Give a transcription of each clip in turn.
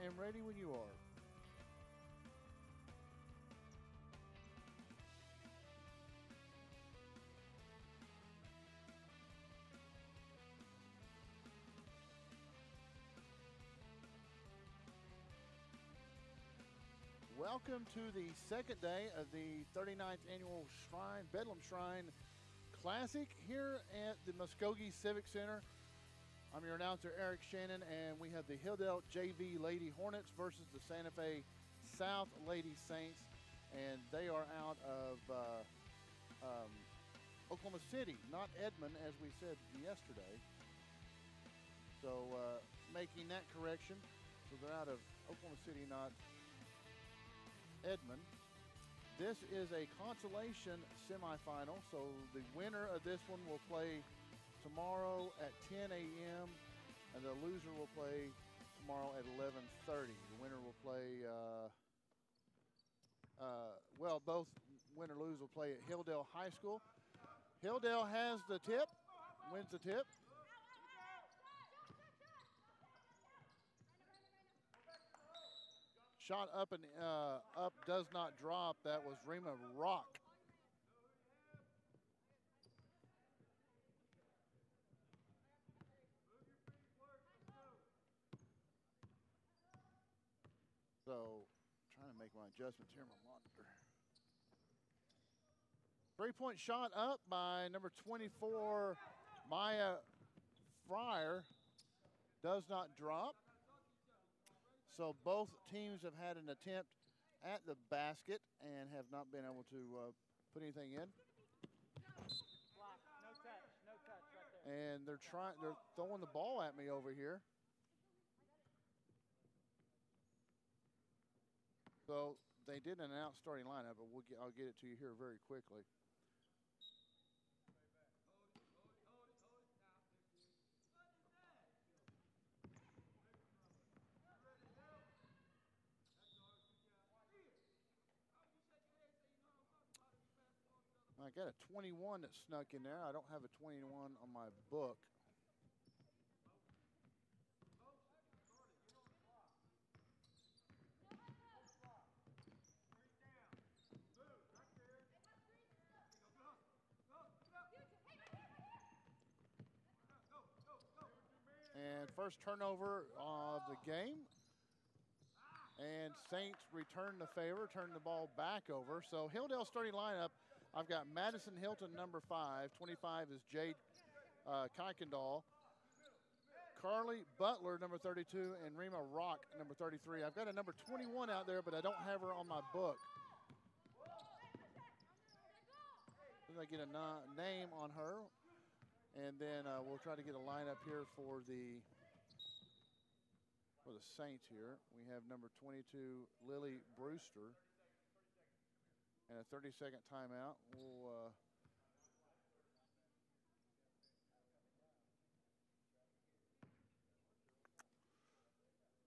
am ready when you are. Welcome to the second day of the 39th Annual Bedlam Shrine Classic here at the Muskogee Civic Center. I'm your announcer, Eric Shannon, and we have the Hilldale JV Lady Hornets versus the Santa Fe South Lady Saints, and they are out of Oklahoma City, not Edmond, as we said yesterday. So making that correction, so they're out of Oklahoma City, not Edmond. This is a consolation semifinal, so the winner of this one will play tomorrow at 10 a.m. and the loser will play tomorrow at 11:30. The winner will play, well, both win or lose will play at Hilldale High School. Hilldale has the tip, wins the tip. Shot up and up does not drop. That was Rima Rock. So, trying to make my adjustments here on my monitor. 3-point shot up by number 24, Maya Fryer. Does not drop. So both teams have had an attempt at the basket and have not been able to put anything in. Block. No touch right there. And they're throwing the ball at me over here. So they did announce starting lineup, but I'll get it to you here very quickly. I got a 21 that snuck in there. I don't have a 21 on my book. And first turnover of the game. And Saints return the favor, turn the ball back over. So Hilldale starting lineup, I've got Madison Hilton, number 5. 25 is Jade Kuykendall. Carly Butler, number 32, and Rima Rock, number 33. I've got a number 21 out there, but I don't have her on my book. I get a name on her, and then we'll try to get a lineup here for the Saints here. We have number 22, Lily Brewster, and a 30-second timeout. We'll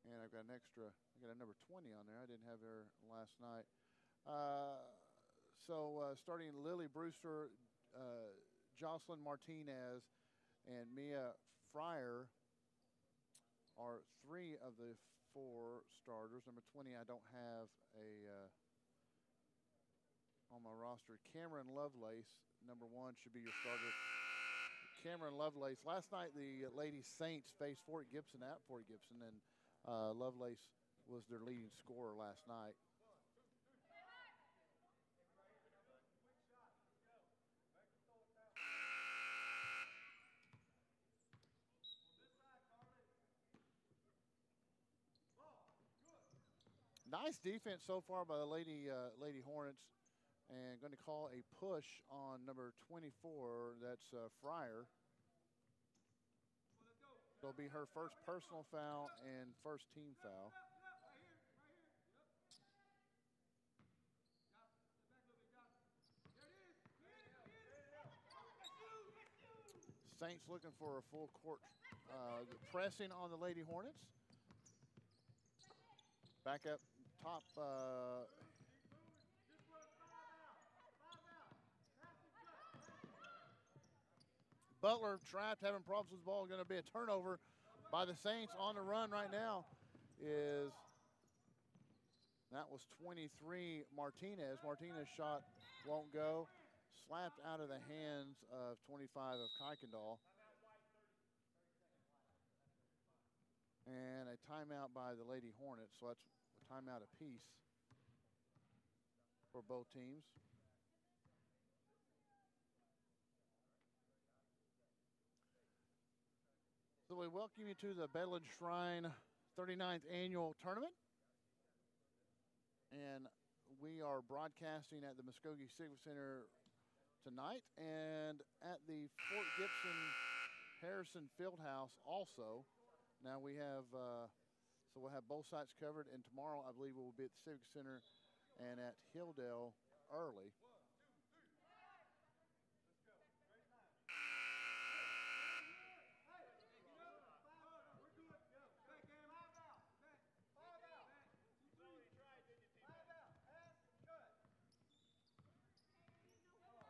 and I've got an extra. I got a number 20 on there. I didn't have her last night. So starting Lily Brewster, Jocelyn Martinez, and Mia Fryer are 3 of the 4 starters. Number 20, I don't have on my roster. Cameron Lovelace, number 1, should be your starter. Cameron Lovelace. Last night, the Lady Saints faced Fort Gibson at Fort Gibson, and Lovelace was their leading scorer last night. Nice defense so far by the Lady Hornets, and going to call a push on number 24. That's Fryer. It'll be her first personal foul and first team foul. Saints looking for a full court pressing on the Lady Hornets. Back up top. Butler trapped, having problems with the ball. Going to be a turnover by the Saints. On the run right now is That was 23 Martinez. Martinez shot won't go. Slapped out of the hands of 25 of Kuykendall. And a timeout by the Lady Hornets. So that's a timeout apiece for both teams. So we welcome you to the Bedouin Shrine 39th Annual Tournament. And we are broadcasting at the Muskogee Civic Center tonight and at the Fort Gibson Harrison Fieldhouse also. Now we have, so we'll have both sites covered, and tomorrow I believe we'll be at the Civic Center and at Hilldale early.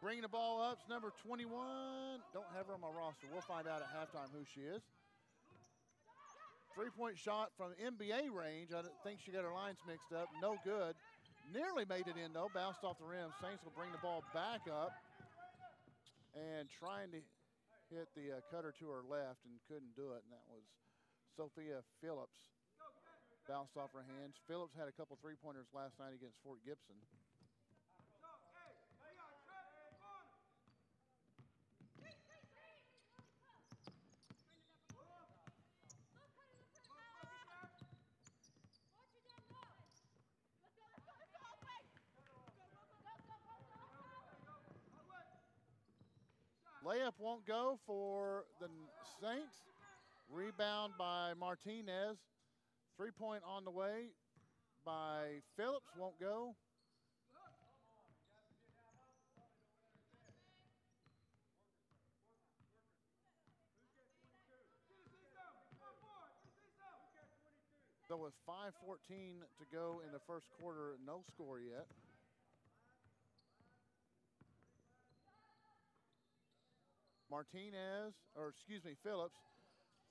Bringing the ball up is number 21. Don't have her on my roster. We'll find out at halftime who she is. Three-point shot from NBA range. I think she got her lines mixed up. No good. Nearly made it in, though. Bounced off the rim. Saints will bring the ball back up. And trying to hit the cutter to her left and couldn't do it. And that was Sophia Phillips. Bounced off her hands. Phillips had a couple three-pointers last night against Fort Gibson. Layup won't go for the Saints. Rebound by Martinez. Three-point on the way by Phillips. Won't go. So with 5:14 to go in the first quarter, no score yet. Martinez, or excuse me, Phillips,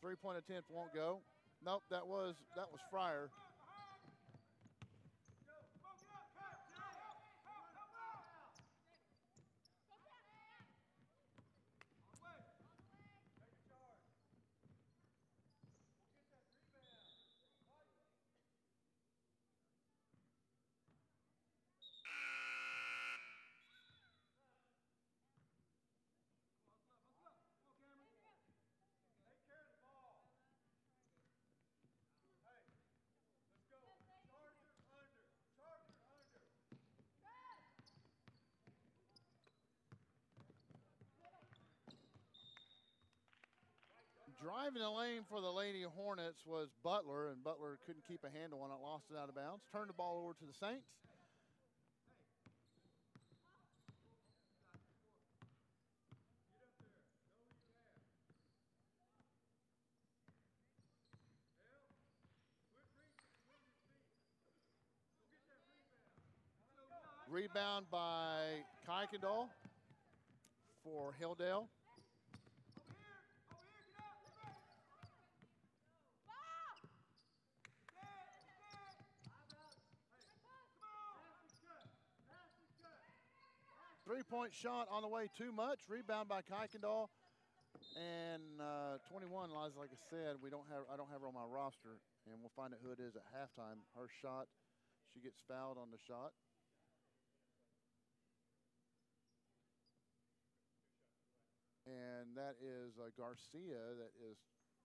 three-point attempt won't go. Nope, that was Fryer. Driving the lane for the Lady Hornets was Butler, and Butler couldn't keep a handle on it, lost it out of bounds. Turned the ball over to the Saints. Rebound by Kuykendall for Hilldale. Three-point shot on the way, too much. Rebound by Kuykendall. And 21, like I said, I don't have her on my roster, and we'll find out who it is at halftime. Her shot, she gets fouled on the shot. And that is Garcia that is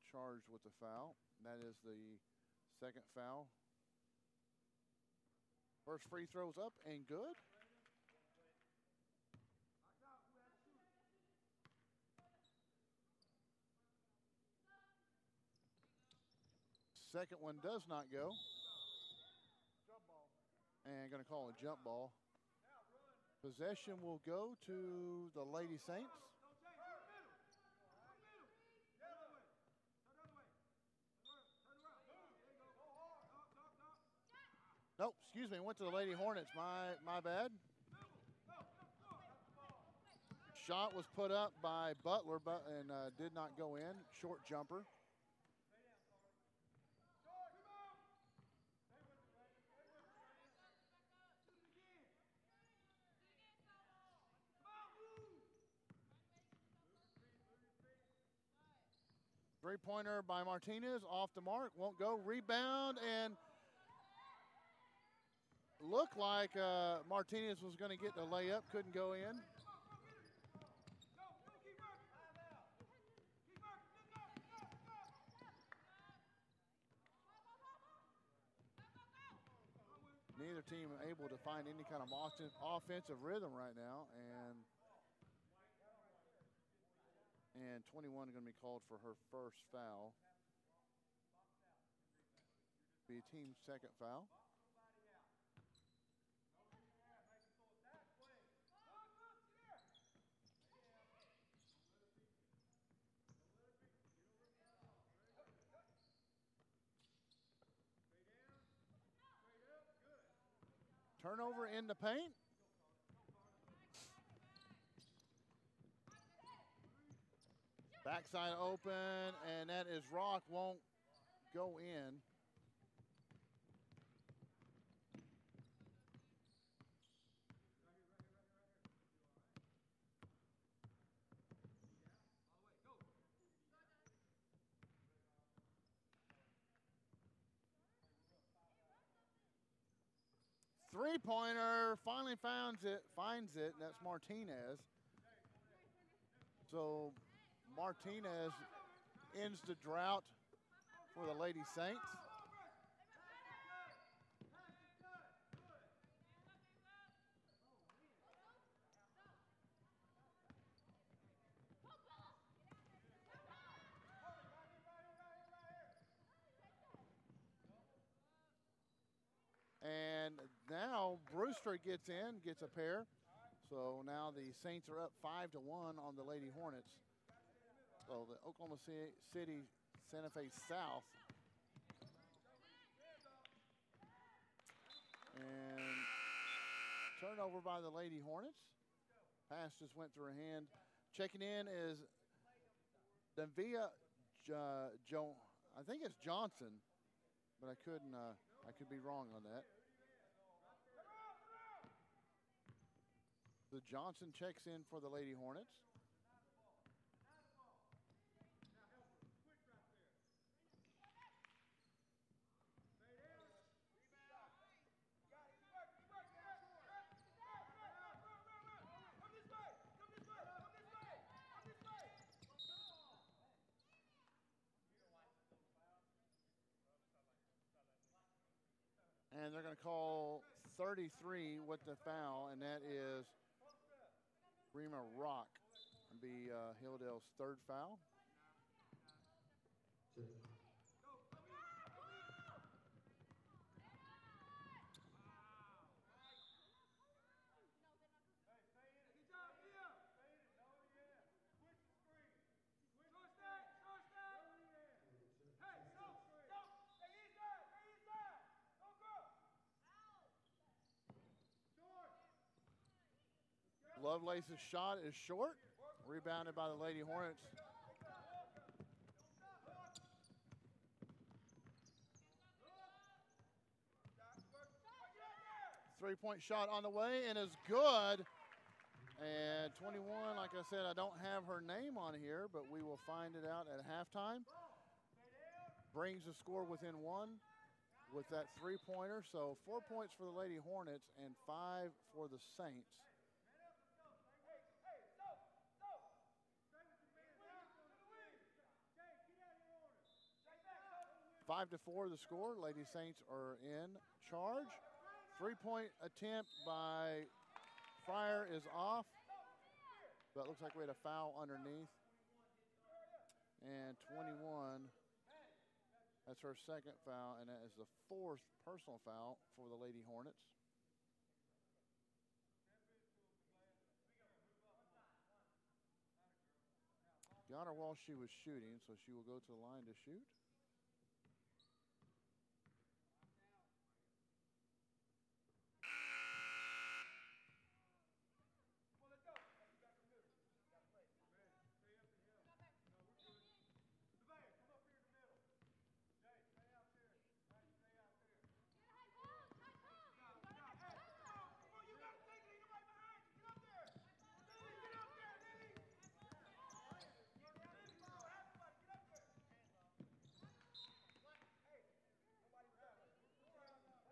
charged with the foul. That is the second foul. First free throw's up and good. Second one does not go. And going to call a jump ball. Possession will go to the Lady Saints. Nope, excuse me, went to the Lady Hornets. My bad. Shot was put up by Butler and did not go in. Short jumper. Three-pointer by Martinez, off the mark, won't go. Rebound, and looked like Martinez was going to get the layup, couldn't go in. Neither team able to find any kind of offensive rhythm right now, and 21 going to be called for her first foul. Be a team second foul. Turnover in the paint. Backside open, and that is Rock, won't go in. Three-pointer, finally finds it, and that's Martinez. So Martinez ends the drought for the Lady Saints. And now Brewster gets in, gets a pair. So now the Saints are up 5-1 on the Lady Hornets. So the Oklahoma City Santa Fe South. And turnover by the Lady Hornets. Pass just went through her hand. Checking in is Davia I think it's Johnson, but I could be wrong on that. So Johnson checks in for the Lady Hornets. And they're going to call 33 with the foul, and that is Rima Rock. It'll be Hilldale's third foul. Lovelace's shot is short, rebounded by the Lady Hornets. Three-point shot on the way and is good. And 21, like I said, I don't have her name on here, but we will find it out at halftime. Brings the score within one with that three-pointer. So 4 points for the Lady Hornets and 5 for the Saints. 5-4 the score. Lady Saints are in charge. Three-point attempt by Fryer is off, but it looks like we had a foul underneath. And 21, that's her second foul, and that is the fourth personal foul for the Lady Hornets. Got her while she was shooting, so she will go to the line to shoot.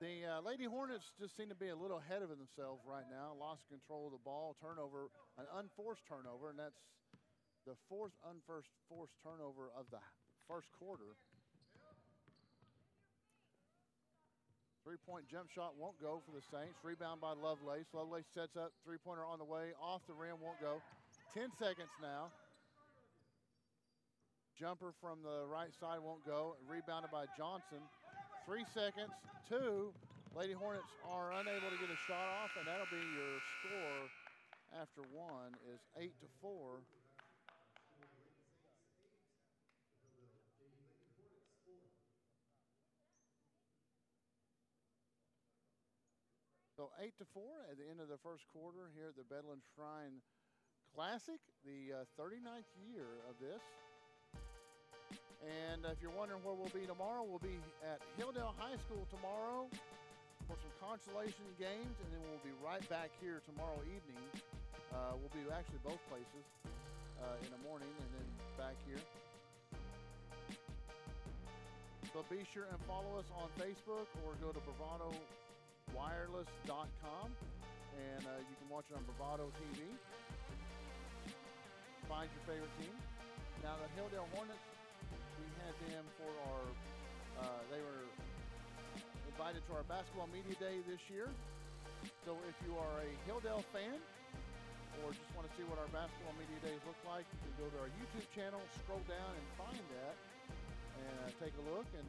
The Lady Hornets just seem to be a little ahead of themselves right now. Lost control of the ball, turnover, an unforced turnover, and that's the fourth unforced turnover of the first quarter. Three-point jump shot won't go for the Saints. Rebound by Lovelace. Lovelace sets up, three-pointer on the way, off the rim, won't go. 10 seconds now. Jumper from the right side won't go. Rebounded by Johnson. 3 seconds, 2. Lady Hornets are unable to get a shot off, and that'll be your score after 1 is 8-4. So 8-4 at the end of the first quarter here at the Bedouin Shrine Classic, the 39th year of this. And if you're wondering where we'll be tomorrow, we'll be at Hilldale High School tomorrow for some consolation games, and then we'll be right back here tomorrow evening. We'll be actually both places in the morning and then back here. So be sure and follow us on Facebook or go to BravadoWireless.com, and you can watch it on Bravado TV. Find your favorite team. Now the Hilldale Hornets, we had them for our, they were invited to our basketball media day this year. So if you are a Hilldale fan or just want to see what our basketball media days look like, you can go to our YouTube channel, scroll down and find that, and take a look and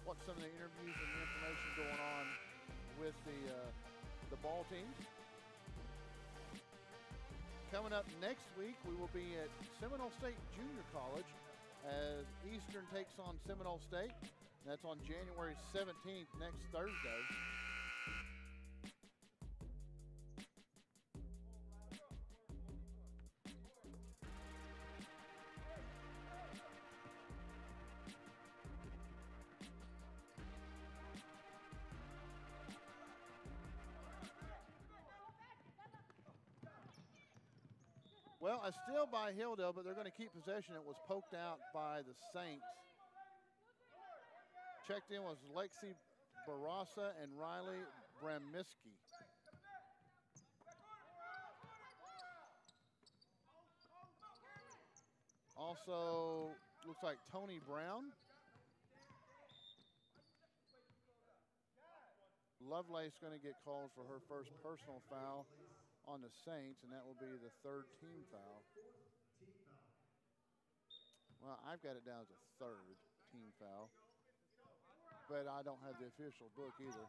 watch some of the interviews and the information going on with the ball teams. Coming up next week, we will be at Seminole State Junior College as Eastern takes on Seminole State. That's on January 17th, next Thursday. Well, a steal by Hilldale, but they're going to keep possession. It was poked out by the Saints. Checked in was Lexi Barasa and Riley Bramiski. Also, looks like Tony Brown. Lovelace going to get called for her first personal foul on the Saints, and that will be the third team foul. Well, I've got it down as a third team foul, but I don't have the official book either.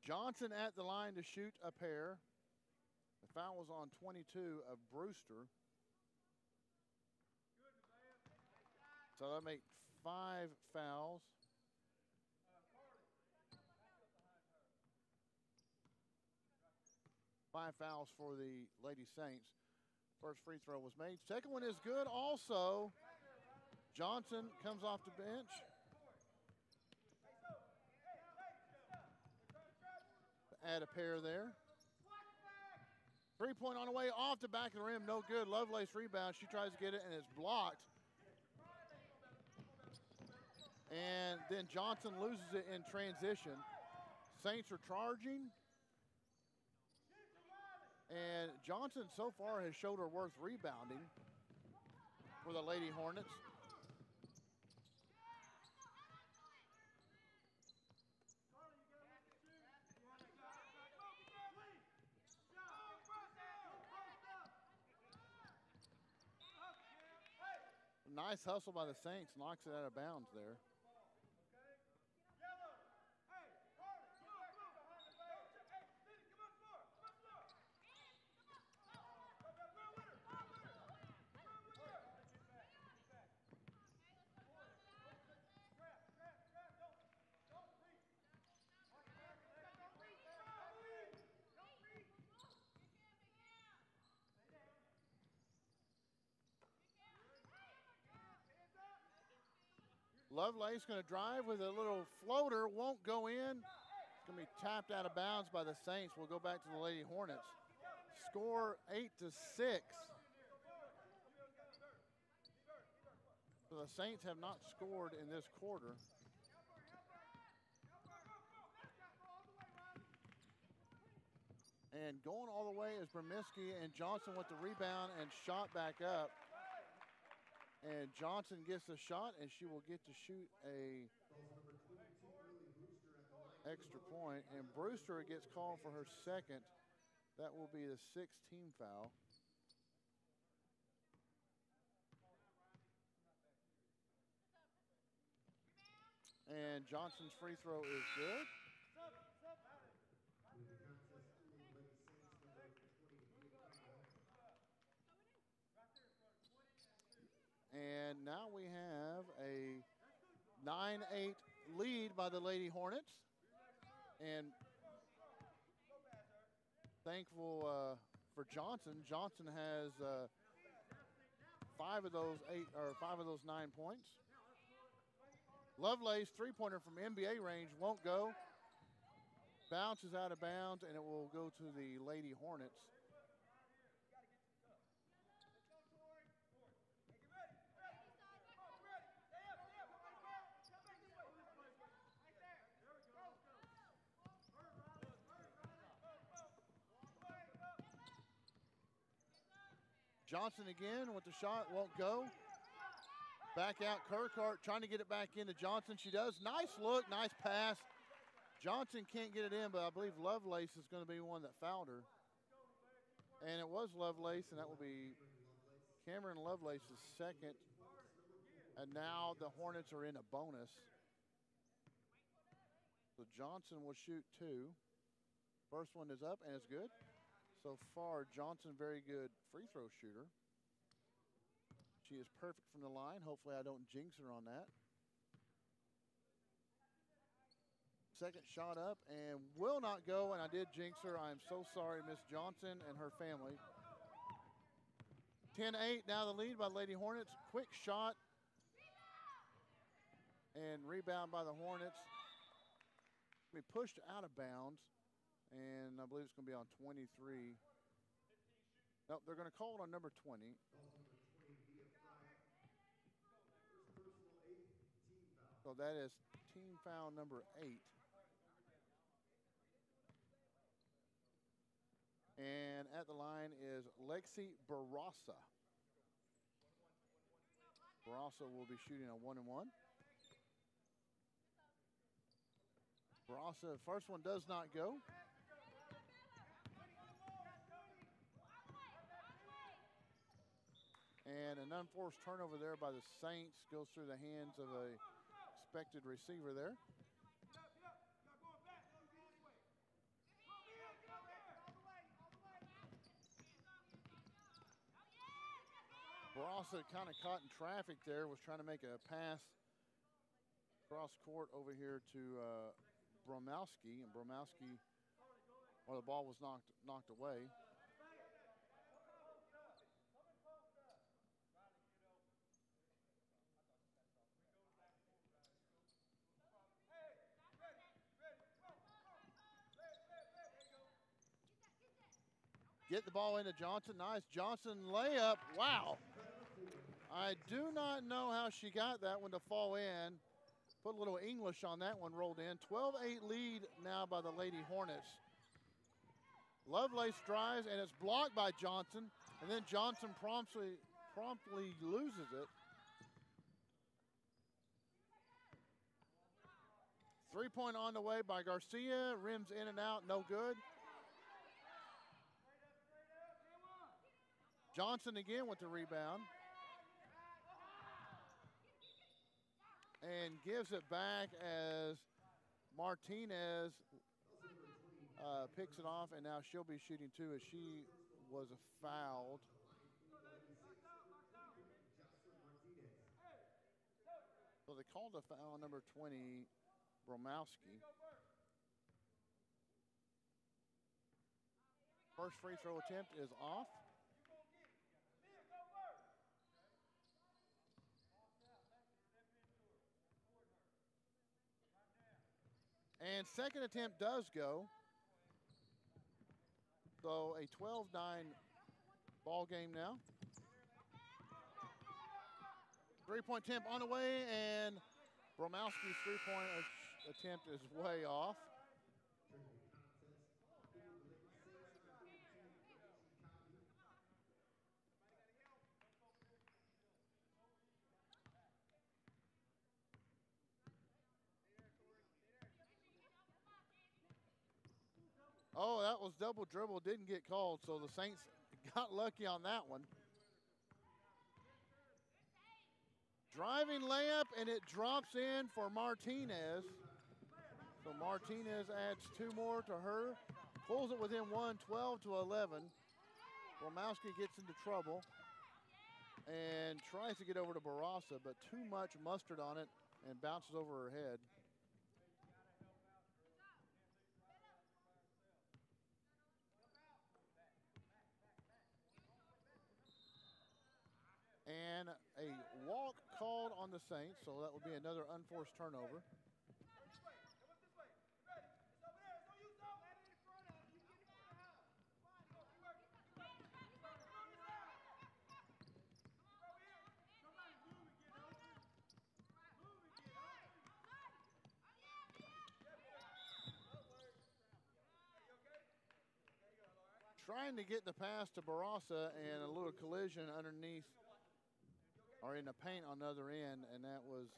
Johnson at the line to shoot a pair. The foul was on 22 of Brewster. So that'll make 5 fouls. Five fouls for the Lady Saints. First free throw was made. Second one is good also. Johnson comes off the bench. Add a pair there. 3-point on the way, off the back of the rim, no good. Lovelace rebound, she tries to get it and it's blocked. And then Johnson loses it in transition. Saints are charging. And Johnson so far has showed her worth rebounding for the Lady Hornets. Nice hustle by the Saints, knocks it out of bounds there. Lovelace going to drive with a little floater, won't go in. It's going to be tapped out of bounds by the Saints. We'll go back to the Lady Hornets. Score 8-6. So the Saints have not scored in this quarter. And going all the way is Bremiski, and Johnson with the rebound and shot back up. And Johnson gets the shot, and she will get to shoot a extra point. And Brewster gets called for her second. That will be the 6th team foul. And Johnson's free throw is good. And now we have a 9-8 lead by the Lady Hornets. And thankful for Johnson. Johnson has 5 of those 9 points. Lovelace three-pointer from NBA range won't go. Bounces out of bounds, and it will go to the Lady Hornets. Johnson again with the shot, won't go. Back out, Kirkhart trying to get it back into Johnson. She does. Nice look, nice pass. Johnson can't get it in, but I believe Lovelace is going to be one that fouled her. And it was Lovelace, and that will be Cameron Lovelace's second. And now the Hornets are in a bonus. So Johnson will shoot 2. First one is up, and it's good. So far, Johnson, very good free throw shooter. She is perfect from the line. Hopefully I don't jinx her on that. Second shot up and will not go, and I did jinx her. I am so sorry, Miss Johnson and her family. 10-8 now the lead by Lady Hornets. Quick shot and rebound by the Hornets. We pushed out of bounds. And I believe it's going to be on 23. Nope, they're going to call it on number 20. So that is team foul number 8. And at the line is Lexi Barassa. Barassa will be shooting a 1-and-1. Barassa, first one does not go. And an unforced turnover there by the Saints goes through the hands of a expected receiver there. Barassa kind of caught in traffic there, was trying to make a pass cross court over here to Bromowski, and Bromowski, well, the ball was knocked away. Get the ball into Johnson. Nice Johnson layup. Wow. I do not know how she got that one to fall in. Put a little English on that one, rolled in. 12-8 lead now by the Lady Hornets. Lovelace drives, and it's blocked by Johnson. And then Johnson promptly loses it. Three-point on the way by Garcia. Rims in and out, no good. Johnson again with the rebound. And gives it back as Martinez picks it off, and now she'll be shooting 2 as she was fouled. So they called the foul on number 20, Bromowski. First free throw attempt is off. And second attempt does go. So a 12-9 ball game now. Three-point attempt on the way, and Bromowski's three-point attempt is way off. Oh, that was double dribble, didn't get called, so the Saints got lucky on that one. Driving layup, and it drops in for Martinez. So Martinez adds 2 more to her, pulls it within one, 12-11. Bromowski gets into trouble and tries to get over to Barasa, but too much mustard on it and bounces over her head. And a walk called on the Saints, so that would be another unforced turnover. Trying to get the pass to Barasa, and a little collision underneath, or in the paint on the other end, and that was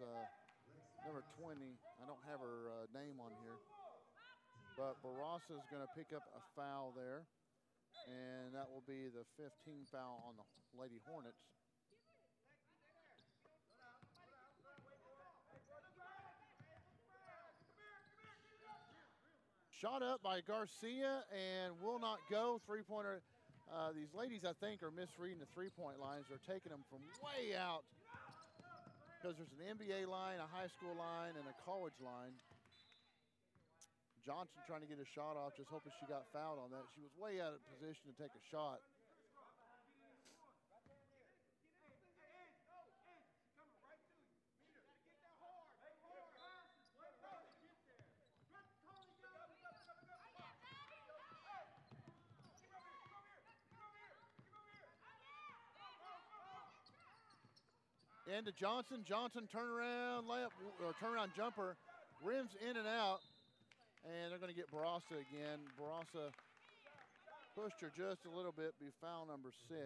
number 20. I don't have her name on here. But Barasa is going to pick up a foul there, and that will be the 15th foul on the Lady Hornets. Shot up by Garcia and will not go. Three-pointer. These ladies, I think, are misreading the three-point lines. They're taking them from way out because there's an NBA line, a high school line, and a college line. Johnson trying to get a shot off, just hoping she got fouled on that. She was way out of position to take a shot. Into Johnson. Johnson turnaround layup, or turnaround jumper, rims in and out, and they're going to get Barasa again. Barasa pushed her just a little bit, be foul number 6.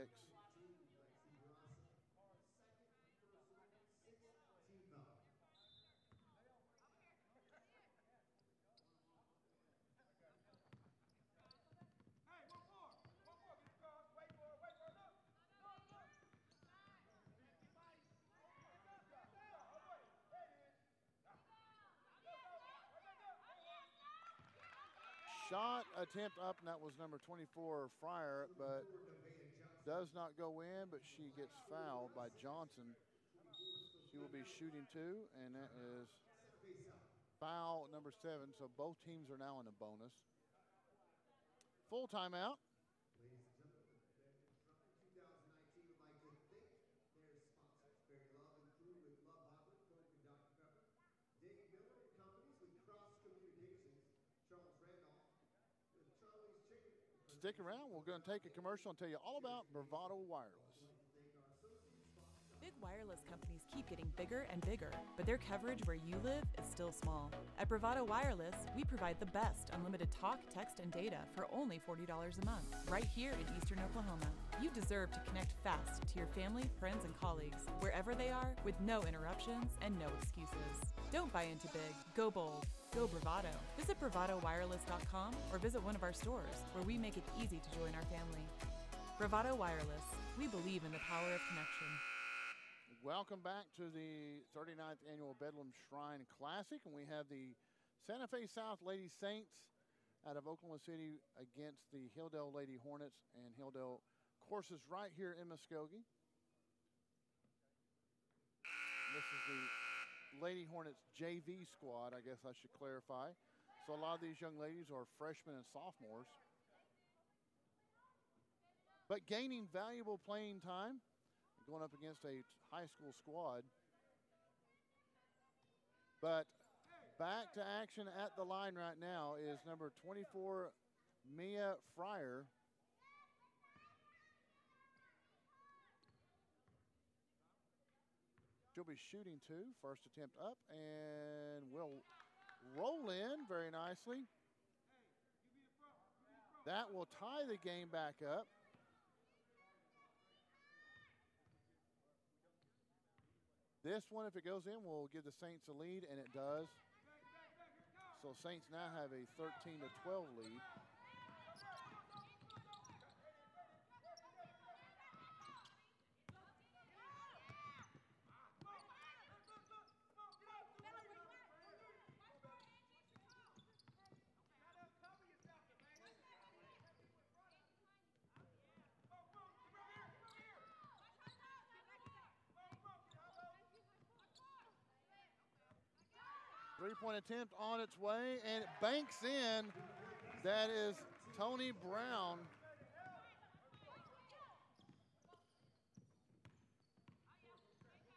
Shot attempt up, and that was number 24, Fryer, but does not go in, but she gets fouled by Johnson. She will be shooting 2, and that is foul number 7, so both teams are now in a bonus. Full timeout. Ladies and gentlemen, the Bedouin 2019 would like to thank their sponsors, Berry Love and Crew with Love Hot with Coke and Dr. Pepper, Dave Miller and Companies with Cross Communications, Charles Randolph with Charlie's Chicken. Stick around. We're going to take a commercial and tell you all about Bravado Wireless. Big wireless companies keep getting bigger and bigger, but their coverage where you live is still small. At Bravado Wireless, we provide the best unlimited talk, text, and data for only $40 a month, right here in Eastern Oklahoma. You deserve to connect fast to your family, friends, and colleagues, wherever they are, with no interruptions and no excuses. Don't buy into big. Go bold. Go Bravado. Visit bravadowireless.com or visit one of our stores, where we make it easy to join our family. Bravado Wireless. We believe in the power of connection. Welcome back to the 39th Annual Bedlam Shrine Classic, and we have the Santa Fe South Lady Saints out of Oklahoma City against the Hilldale Lady Hornets, and Hilldale courses right here in Muskogee. This is the Lady Hornets JV squad, I guess I should clarify. So a lot of these young ladies are freshmen and sophomores, but gaining valuable playing time, going up against a high school squad. But Back to action at the line right now is number 24, Mia Fryer. She'll be shooting two. First attempt up and will roll in very nicely. That will tie the game back up. This one, if it goes in, will give the Saints a lead, and it does. So Saints now have a 13-12 lead. Three-point attempt on its way, and it banks in. That is Tony Brown.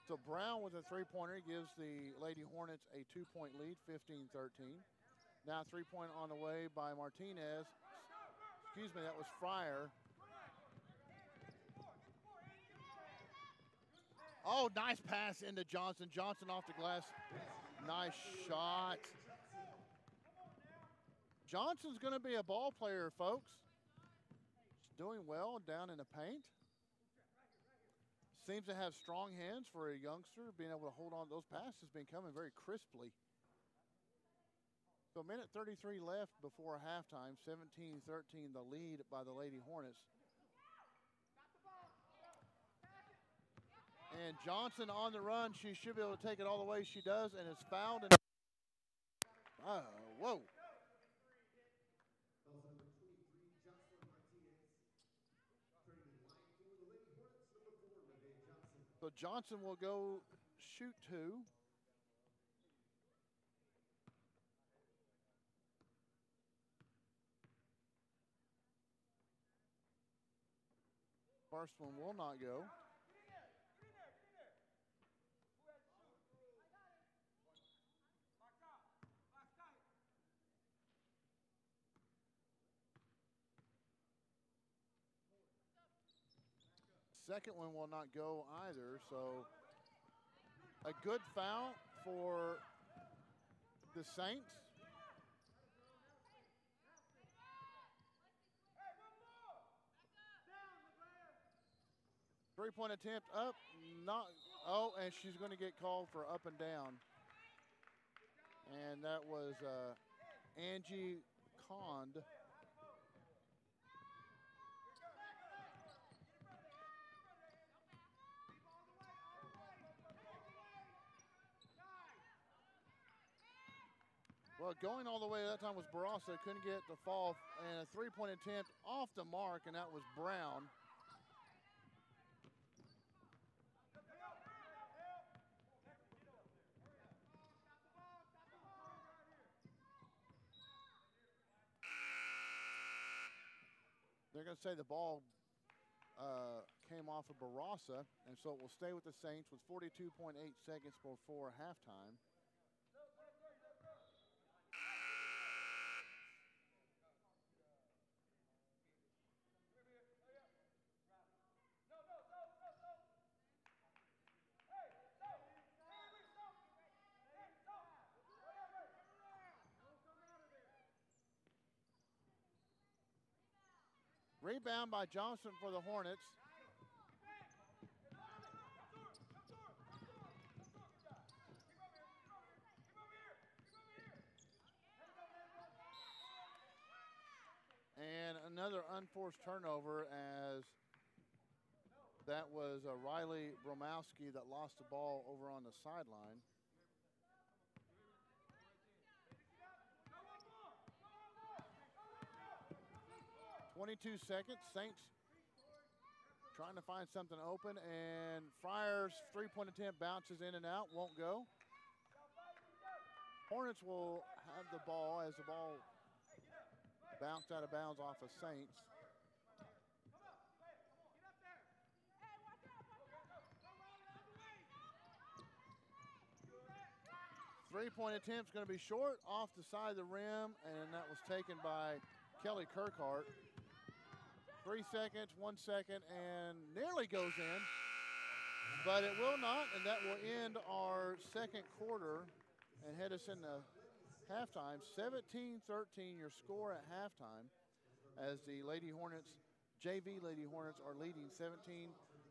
So Brown with a three-pointer gives the Lady Hornets a 2-point lead, 15-13. Now three-point on the way by Martinez. Excuse me, that was Fryer. Oh, nice pass into Johnson. Johnson off the glass. Nice shot. Johnson's going to be a ball player, folks. He's doing well down in the paint. Seems to have strong hands for a youngster. Being able to hold on to those passes been coming very crisply. So a minute 33 left before halftime. 17-13 the lead by the Lady Hornets. And Johnson on the run. She should be able to take it all the way. She does, and is fouled. And whoa. So Johnson will go shoot two. First one will not go. Second one will not go either, so a good foul for the Saints. Three-point attempt up, not, oh, and she's going to get called for up and down. And that was Angie Cond. Well, going all the way that time was Barraza. Couldn't get the fall, and a three-point attempt off the mark, and that was Brown. They're going to say the ball came off of Barraza, and so it will stay with the Saints with 42.8 seconds before halftime. Rebound by Johnson for the Hornets. And another unforced turnover, as that was Riley Bromowski that lost the ball over on the sideline. .22 seconds. Saints trying to find something open, and Fryer's three-point attempt bounces in and out, won't go. Hornets will have the ball as the ball bounced out of bounds off of Saints. Three-point attempt's going to be short off the side of the rim, and that was taken by Kelly Kirkhart. 3 seconds, 1 second, and nearly goes in, but it will not, and that will end our second quarter and head us into halftime. 17-13 your score at halftime as the Lady Hornets, JV Lady Hornets are leading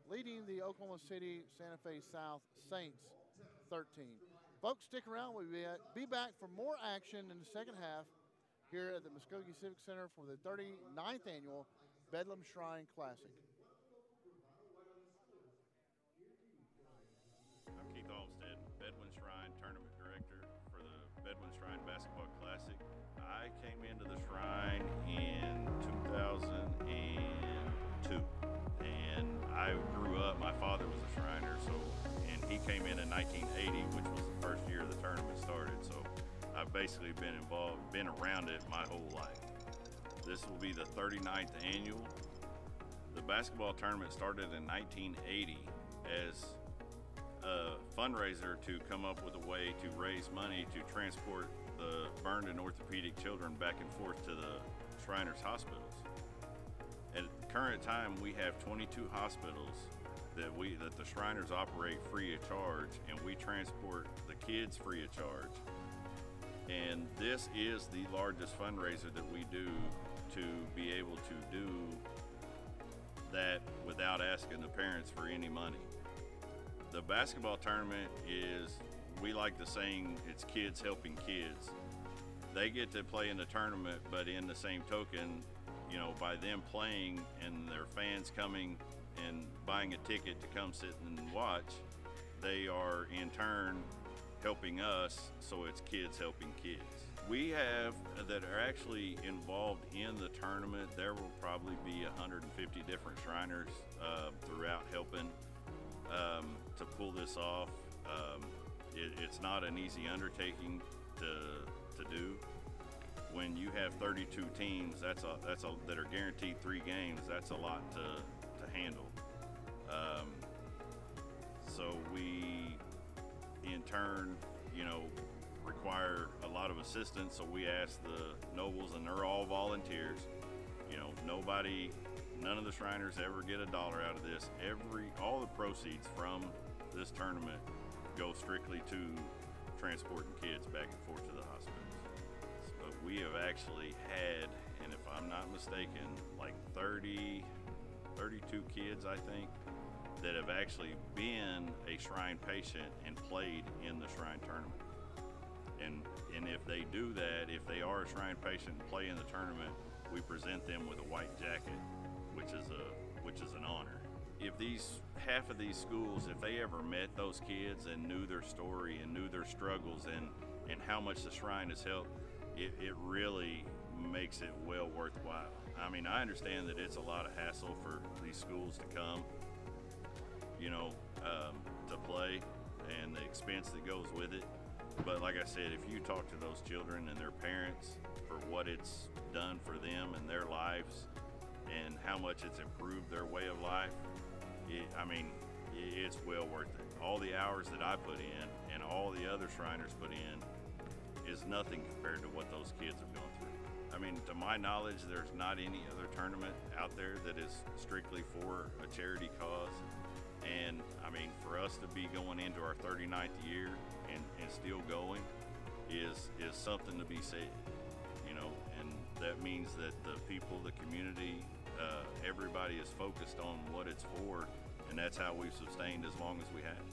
leading the Oklahoma City Santa Fe South Saints 13. Folks, stick around. We'll be back for more action in the second half here at the Muskogee Civic Center for the 39th annual Bedlam Shrine Classic. I'm Keith Olmstead, Bedouin Shrine Tournament Director for the Bedouin Shrine Basketball Classic. I came into the Shrine in 2002, and I grew up, my father was a Shriner, and he came in 1980, which was the first year the tournament started, so I've basically been around it my whole life. This will be the 39th annual. The basketball tournament started in 1980 as a fundraiser to come up with a way to raise money to transport the burned and orthopedic children back and forth to the Shriners hospitals. At the current time, we have 22 hospitals that the Shriners operate free of charge, and we transport the kids free of charge. And this is the largest fundraiser that we do to be able to do that without asking the parents for any money. The basketball tournament is, we like the saying, it's kids helping kids. They get to play in the tournament, but in the same token, you know, by them playing and their fans coming and buying a ticket to come sit and watch, they are in turn helping us, so it's kids helping kids. We have that are actually involved in the tournament. There will probably be 150 different Shriners throughout helping to pull this off. It's not an easy undertaking to do. When you have 32 teams, that are guaranteed 3 games, that's a lot to handle. So we, in turn, you know, require a lot of assistance. So we ask the nobles, and they're all volunteers. You know, none of the Shriners ever get $1 out of this. All the proceeds from this tournament go strictly to transporting kids back and forth to the hospitals. But we have actually had, and if I'm not mistaken, like 32 kids, I think, that have actually been a Shrine patient and played in the Shrine tournament. And if they do that, if they are a Shrine patient and play in the tournament, we present them with a white jacket, which is an honor. If half of these schools, if they ever met those kids and knew their story and knew their struggles and how much the Shrine has helped, it really makes it well worthwhile. I mean, I understand that it's a lot of hassle for these schools to come, you know, to play, and the expense that goes with it. But like I said, if you talk to those children and their parents for what it's done for them and their lives and how much it's improved their way of life, it's well worth it. All the hours that I put in and all the other Shriners put in is nothing compared to what those kids have gone through. I mean, to my knowledge, there's not any other tournament out there that is strictly for a charity cause. And I mean, for us to be going into our 39th year and still going is something to be said, you know, and that means that the people, the community, everybody is focused on what it's for, and that's how we've sustained as long as we have.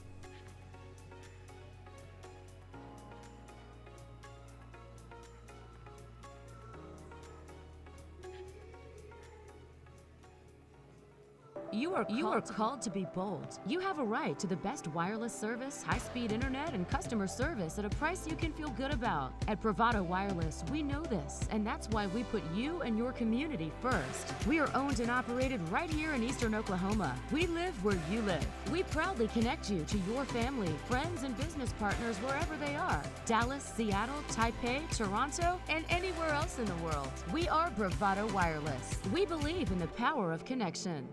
You are called to be bold. You have a right to the best wireless service, high-speed internet, and customer service at a price you can feel good about. At Bravado Wireless, we know this, and that's why we put you and your community first. We are owned and operated right here in Eastern Oklahoma. We live where you live. We proudly connect you to your family, friends, and business partners wherever they are. Dallas, Seattle, Taipei, Toronto, and anywhere else in the world. We are Bravado Wireless. We believe in the power of connection.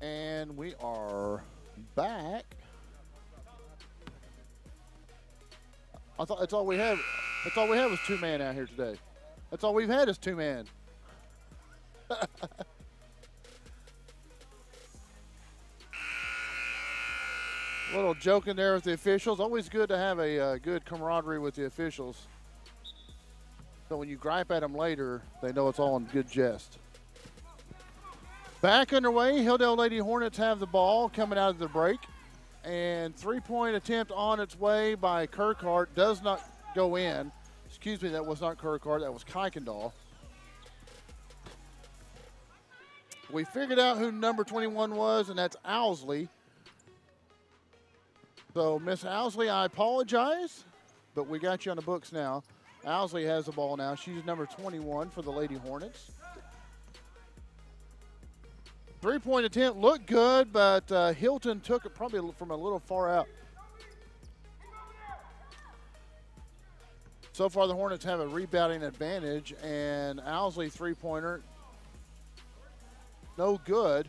And we are back. I thought that's all we have. That's all we have was 2-man out here today. That's all we've had is 2-man. Little joke in there with the officials. Always good to have a good camaraderie with the officials. So when you gripe at them later, they know it's all in good jest. Back underway, Hilldale Lady Hornets have the ball coming out of the break. And three-point attempt on its way by Kirkhart does not go in. Excuse me, that was not Kirkhart, that was Kuykendall. We figured out who number 21 was, and that's Owsley. So, Miss Owsley, I apologize, but we got you on the books now. Owsley has the ball now. She's number 21 for the Lady Hornets. Three-point attempt looked good, but Hilton took it probably from a little far out. So far, the Hornets have a rebounding advantage, and Owsley three-pointer, no good.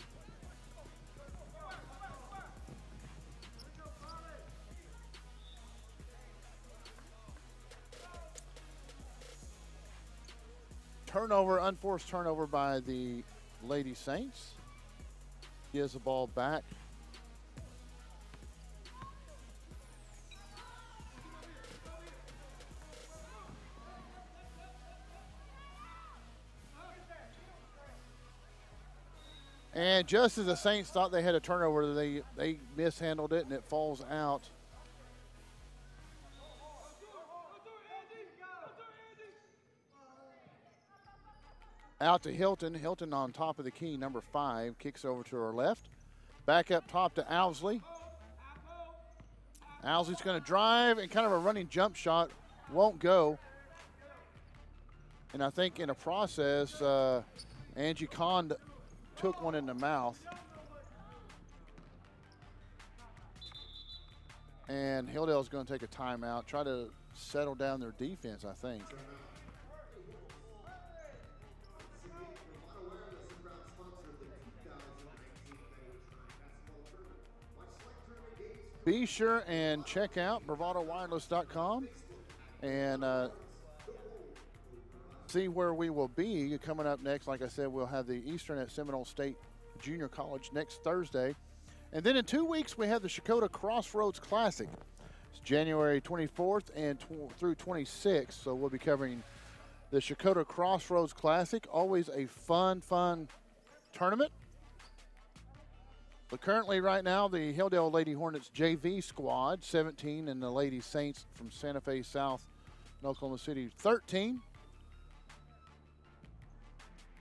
Turnover, unforced turnover by the Lady Saints. Gives the ball back. And just as the Saints thought they had a turnover, they mishandled it and it falls out. Out to Hilton. Hilton on top of the key, number 5, kicks over to her left. Back up top to Owsley. Owsley's going to drive and kind of a running jump shot. Won't go. And I think in a process, Angie Kahn took one in the mouth. And Hilldale's going to take a timeout, try to settle down their defense, I think. Be sure and check out BravadoWireless.com and see where we will be coming up next. Like I said, we'll have the Eastern at Seminole State Junior College next Thursday. And then in 2 weeks, we have the Shakota Crossroads Classic. It's January 24th and through 26th. So we'll be covering the Shakota Crossroads Classic. Always a fun tournament. But currently right now, the Hilldale Lady Hornets JV squad, 17, and the Lady Saints from Santa Fe South in Oklahoma City, 13.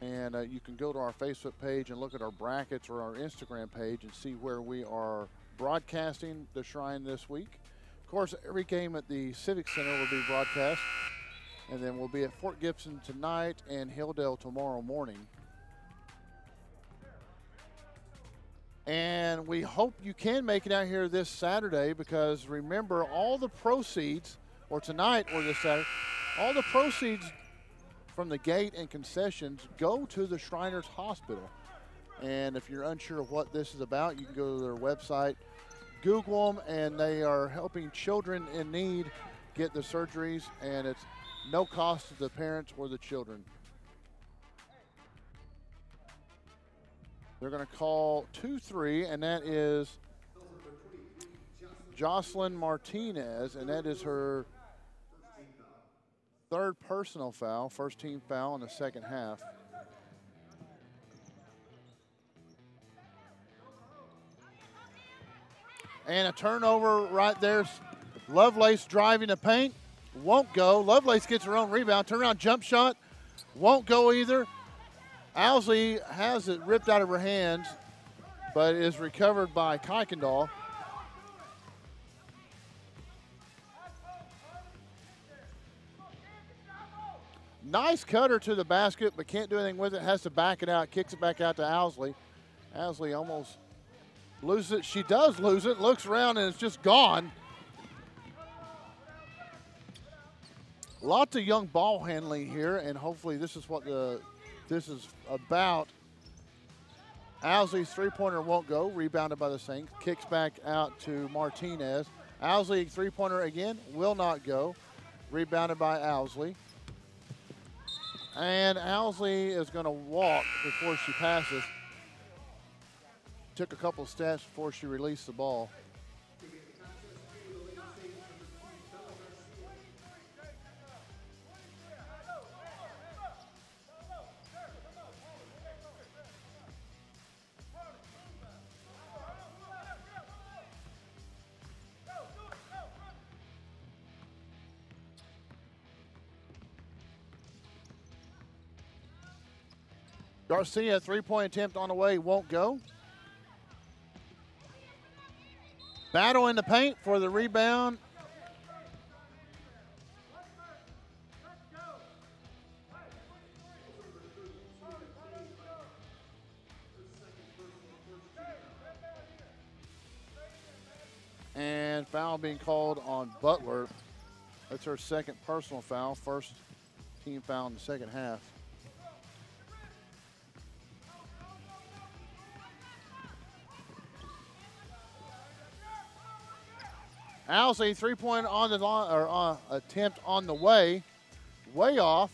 And you can go to our Facebook page and look at our brackets or our Instagram page and see where we are broadcasting the Shrine this week. Of course, every game at the Civic Center will be broadcast. And then we'll be at Fort Gibson tonight and Hilldale tomorrow morning. And we hope you can make it out here this Saturday because remember, all the proceeds, or tonight or this Saturday, all the proceeds from the gate and concessions go to the Shriners Hospital. And if you're unsure of what this is about, you can go to their website, Google them, and they are helping children in need get the surgeries, and it's no cost to the parents or the children. They're going to call 2-3, and that is Jocelyn Martinez, and that is her third personal foul, first team foul in the second half. And a turnover right there. Lovelace driving the paint. Won't go. Lovelace gets her own rebound. Turnaround jump shot. Won't go either. Owsley has it ripped out of her hands, but is recovered by Kuykendall. Nice cutter to the basket, but can't do anything with it. Has to back it out. Kicks it back out to Owsley. Owsley almost loses it. She does lose it. Looks around and it's just gone. Lots of young ball handling here, and hopefully this is what this is about. Owsley's three-pointer won't go. Rebounded by the Saints. Kicks back out to Martinez. Owsley, three-pointer again, will not go. Rebounded by Owsley. And Owsley is going to walk before she passes. Took a couple steps before she released the ball. Garcia, three-point attempt on the way, won't go. Battle in the paint for the rebound. And foul being called on Butler. That's her second personal foul, first team foul in the second half. Owsley, three-point on the line, or attempt on the way off.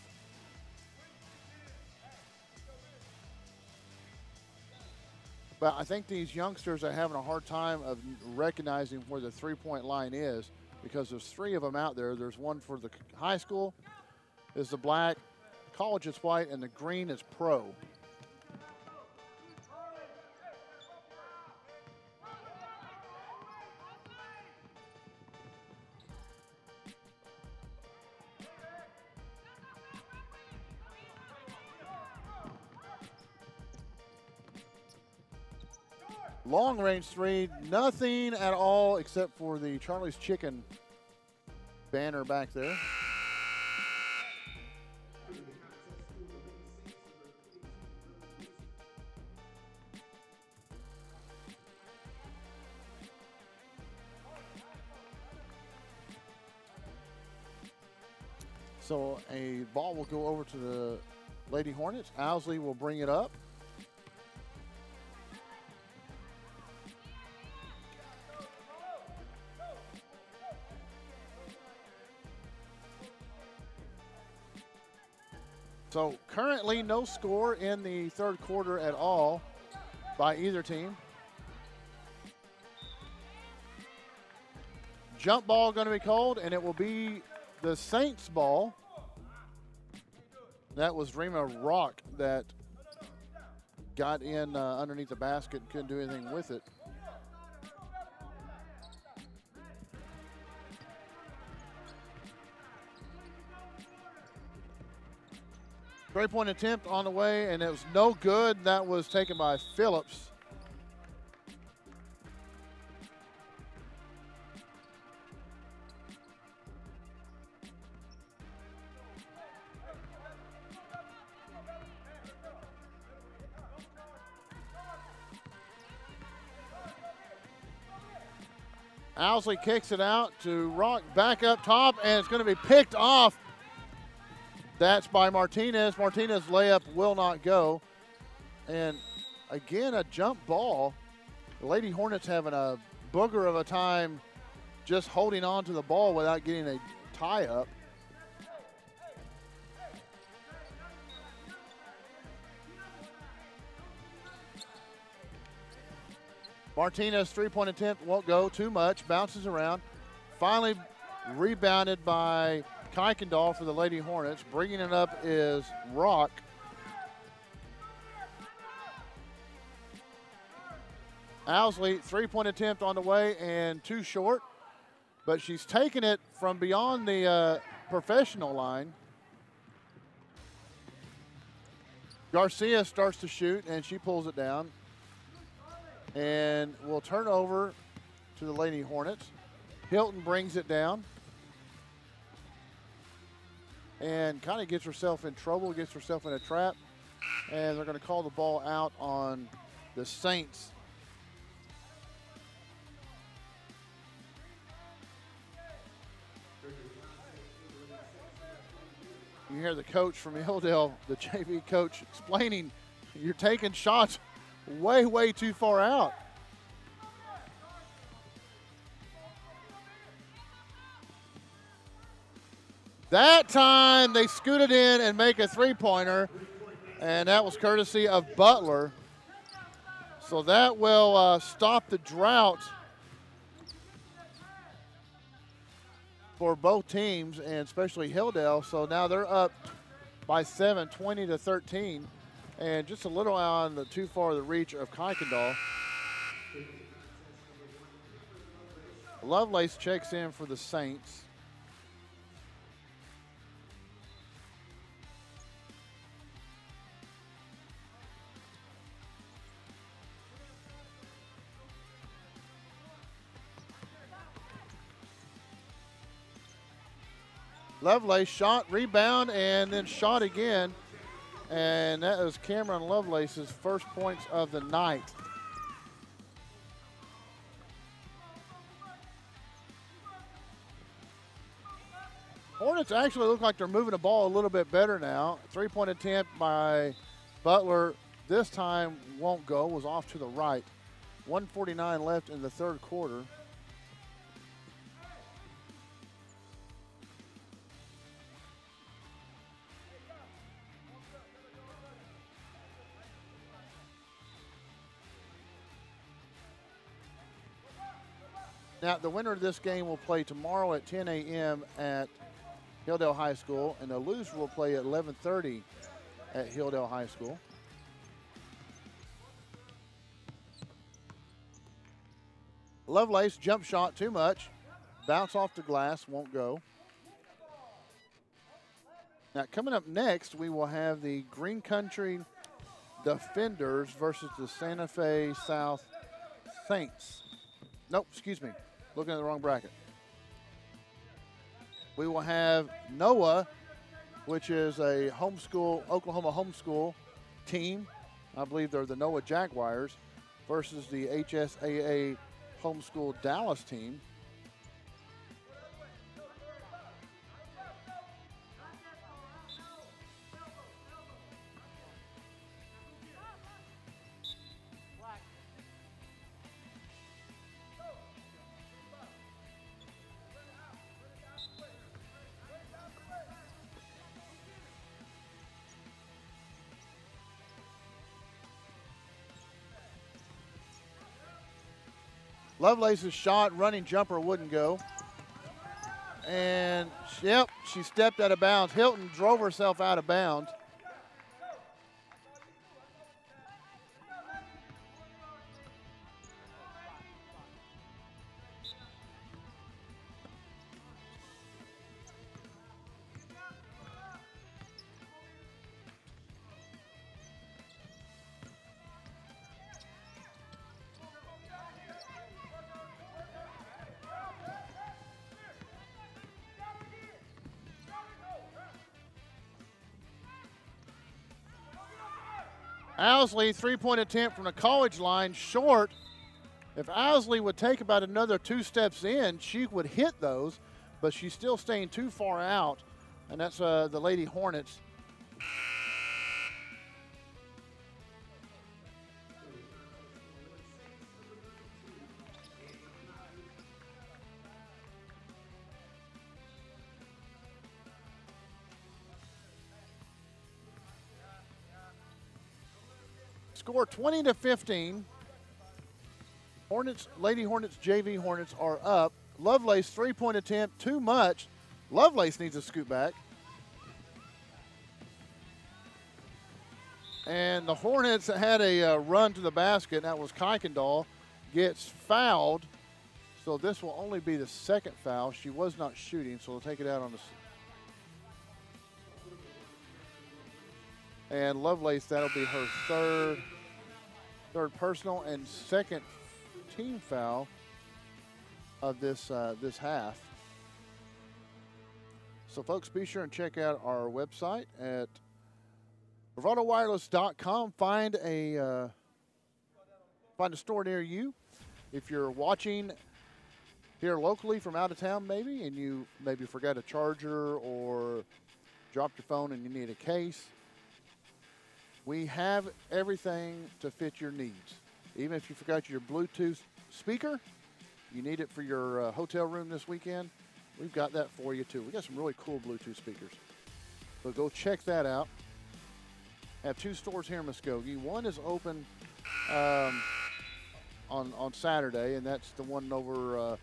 But I think these youngsters are having a hard time of recognizing where the three-point line is because there's three of them out there. There's one for the high school, is the black, college is white, and the green is pro. Long range three, nothing at all except for the Charlie's Chicken banner back there. So a ball will go over to the Lady Hornets. Owsley will bring it up. So currently no score in the third quarter at all by either team. Jump ball going to be called, and it will be the Saints ball. That was Rima Rock that got in underneath the basket and couldn't do anything with it. Three-point attempt on the way, and it was no good. That was taken by Phillips. Owsley kicks it out to Rock back up top, and it's going to be picked off. That's by Martinez. Martinez layup will not go. And again, a jump ball. The Lady Hornets having a booger of a time just holding on to the ball without getting a tie up. Martinez three-point attempt won't go too much, bounces around. Finally rebounded by Kuykendall for the Lady Hornets. Bringing it up is Rock. Owsley, three-point attempt on the way and too short, but she's taken it from beyond the professional line. Garcia starts to shoot, and she pulls it down. And will turn over to the Lady Hornets. Hilton brings it down and kind of gets herself in trouble, gets herself in a trap, and they're going to call the ball out on the Saints. You hear the coach from Hilldale, the JV coach, explaining, you're taking shots way, way too far out. That time they scooted in and make a three-pointer, and that was courtesy of Butler. So that will stop the drought for both teams, and especially Hilldale. So now they're up by 7, 20-13, and just a little on the too far the reach of Kuykendall. Lovelace checks in for the Saints. Lovelace shot, rebound, and then shot again. And that was Cameron Lovelace's first points of the night. Hornets actually look like they're moving the ball a little bit better now. Three-point attempt by Butler this time won't go, was off to the right. 1:49 left in the third quarter. Now, the winner of this game will play tomorrow at 10 a.m. at Hilldale High School, and the loser will play at 11:30 at Hilldale High School. Lovelace jump shot too much. Bounce off the glass, won't go. Now, coming up next, we will have the Green Country Defenders versus the Santa Fe South Saints. Nope, excuse me. Looking at the wrong bracket. We will have NOAA, which is a homeschool, Oklahoma homeschool team. I believe they're the NOAA Jaguars, versus the HSAA homeschool Dallas team. Lovelace's shot, running jumper wouldn't go. And, yep, she stepped out of bounds. Hilton drove herself out of bounds. Owsley, three-point attempt from the college line, short. If Owsley would take about another 2 steps in, she would hit those, but she's still staying too far out, and that's the Lady Hornets. Score 20-15. Hornets, Lady Hornets, JV Hornets are up. Lovelace, three-point attempt, too much. Lovelace needs to scoot back. And the Hornets had a run to the basket, and that was Kuykendall, gets fouled. So this will only be the second foul. She was not shooting, so they'll take it out on the... And Lovelace, that'll be her third personal and second team foul of this this half. So, folks, be sure and check out our website at BravadoWireless.com. Find a store near you. If you're watching here locally from out of town, maybe, and you maybe forgot a charger or dropped your phone and you need a case, We have everything to fit your needs. Even if you forgot your Bluetooth speaker, you need it for your hotel room this weekend, we've got that for you too. We got some really cool Bluetooth speakers. So go check that out. Have 2 stores here in Muskogee. One is open on Saturday, and that's the one over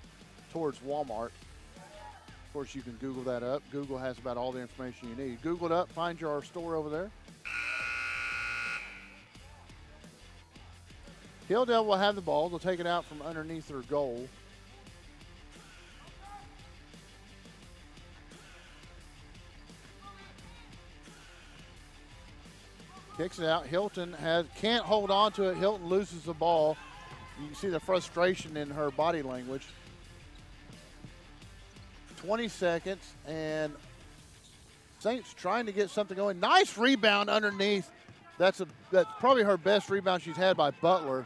towards Walmart. Of course, you can Google that up. Google has about all the information you need. Google it up, find your store over there. Hilldale will have the ball. They'll take it out from underneath their goal. Kicks it out. Hilton can't hold on to it. Hilton loses the ball. You can see the frustration in her body language. 20 seconds, and Saints trying to get something going. Nice rebound underneath. That's probably her best rebound she's had by Butler.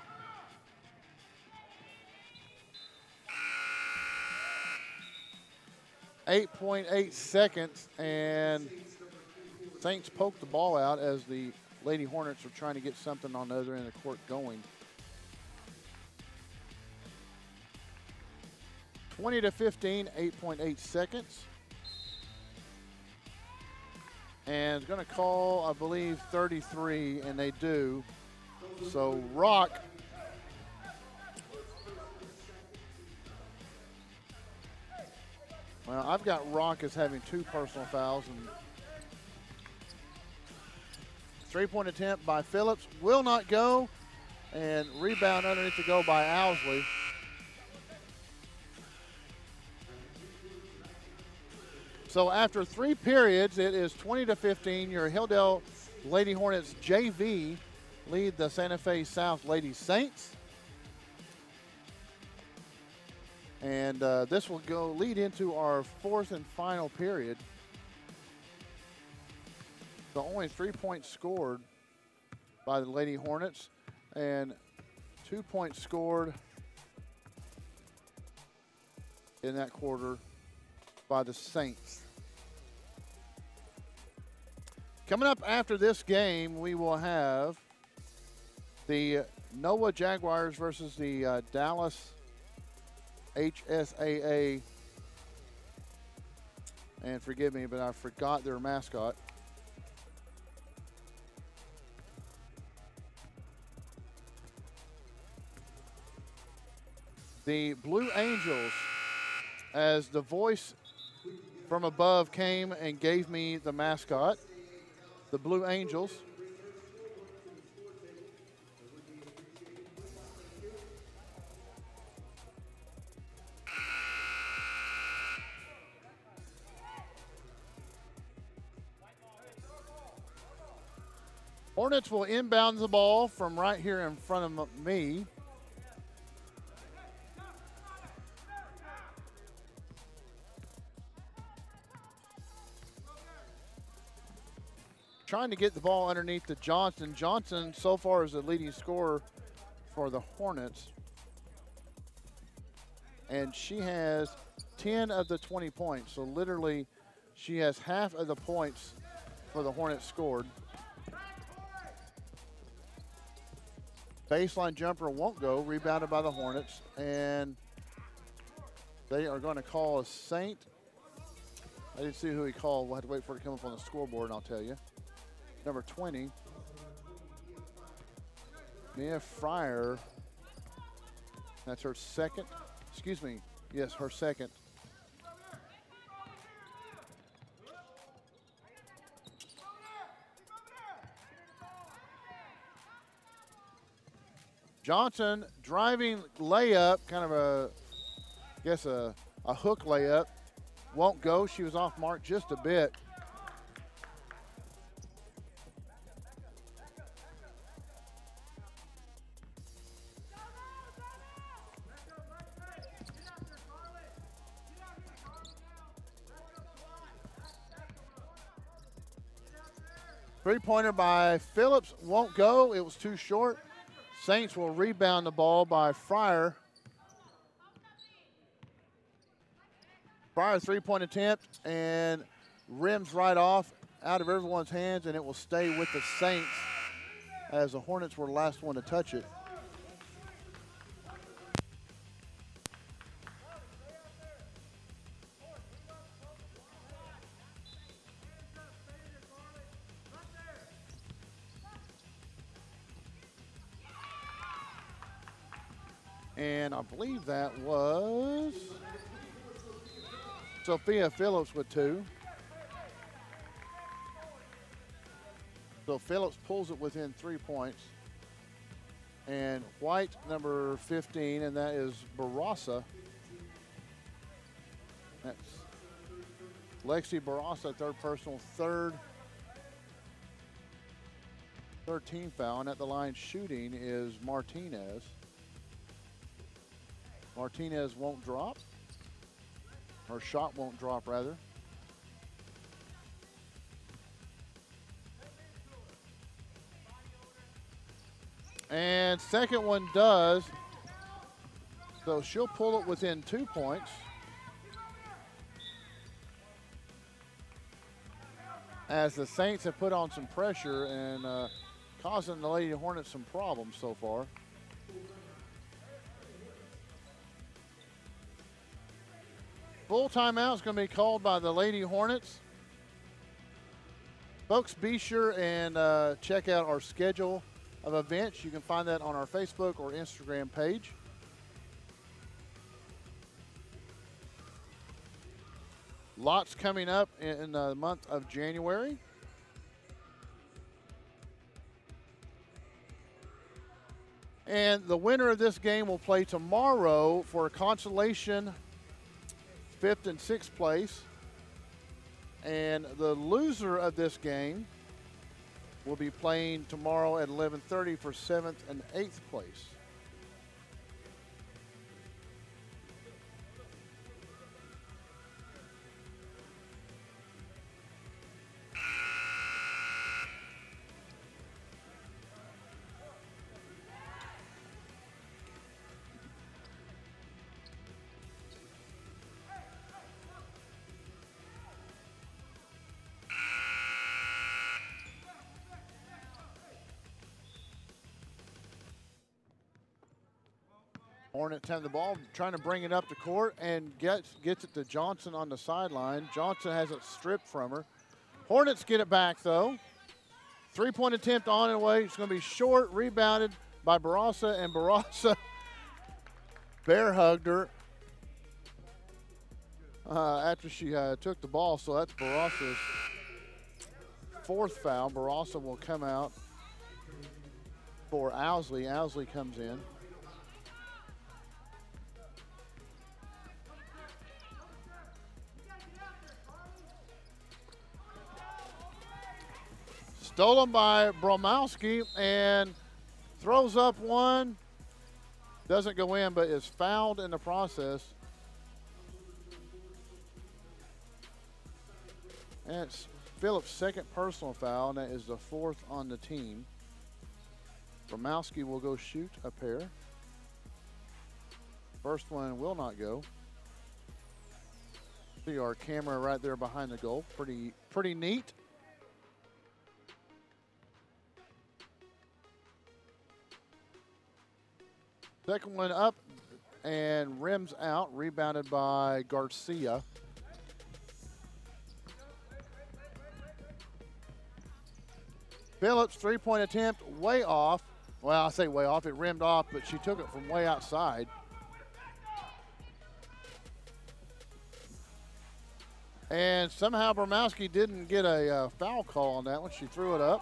.8 seconds, and Saints poke the ball out as the Lady Hornets are trying to get something on the other end of the court going. 20-15, 8.8 seconds. And it's going to call, I believe, 33, and they do. So Rock well, I've got Rock as having 2 personal fouls, and 3-point attempt by Phillips will not go, and rebound underneath the goal by Owsley. So after 3 periods, it is 20-15. Your Hilldale Lady Hornets JV lead the Santa Fe South Lady Saints. And this will lead into our 4th and final period. So only 3 points scored by the Lady Hornets and 2 points scored in that quarter by the Saints. Coming up after this game, we will have the Noah Jaguars versus the Dallas HSAA. And forgive me, but I forgot their mascot. The Blue Angels, as the voice from above came and gave me the mascot. The Blue Angels. Hornets will inbound the ball from right here in front of me. Trying to get the ball underneath to Johnson. Johnson so far is the leading scorer for the Hornets. And she has 10 of the 20 points. So literally she has half of the points for the Hornets scored. Baseline jumper won't go, rebounded by the Hornets. And they are going to call a Saint. I didn't see who he called. We'll have to wait for it to come up on the scoreboard and I'll tell you. Number 20, Mia Fryer. That's her second. Excuse me. Yes, her second. Johnson driving layup, kind of a hook layup. Won't go. She was off mark just a bit. Three-pointer by Phillips won't go. It was too short. Saints will rebound the ball by Fryer. Fryer three-point attempt and rims right off out of everyone's hands, and it will stay with the Saints. as the Hornets were the last one to touch it. And I believe that was Sophia Phillips with 2. So Phillips pulls it within 3 points. And White, number 15, and that is Barasa. That's Lexi Barasa, third personal, third team foul. And at the line shooting is Martinez. Martinez won't drop. Her shot won't drop, rather. And second one does. So she'll pull it within 2 points. As the Saints have put on some pressure and causing the Lady Hornets some problems so far. Full timeout is going to be called by the Lady Hornets. Folks, be sure and check out our schedule of events. You can find that on our Facebook or Instagram page. Lots coming up in the month of January. And the winner of this game will play tomorrow for a consolation 5th and 6th place. And the loser of this game will be playing tomorrow at 11:30 for 7th and 8th place. Hornets have the ball, trying to bring it up to court, and gets it to Johnson on the sideline. Johnson has it stripped from her. Hornets get it back, though. 3-point attempt on and away. It's going to be short, rebounded by Barasa, and Barasa bear hugged her after she took the ball. So that's Barasa's 4th foul. Barasa will come out for Owsley. Owsley comes in. Stolen by Bromowski and throws up one. Doesn't go in, but is fouled in the process. And it's Phillips' 2nd personal foul, and that is the 4th on the team. Bromowski will go shoot a pair. First one will not go. See our camera right there behind the goal. Pretty neat. Second one up and rims out, rebounded by Garcia. Phillips, 3-point attempt, way off. Well, I say way off, it rimmed off, but she took it from way outside. And somehow Bromowski didn't get a foul call on that one. She threw it up.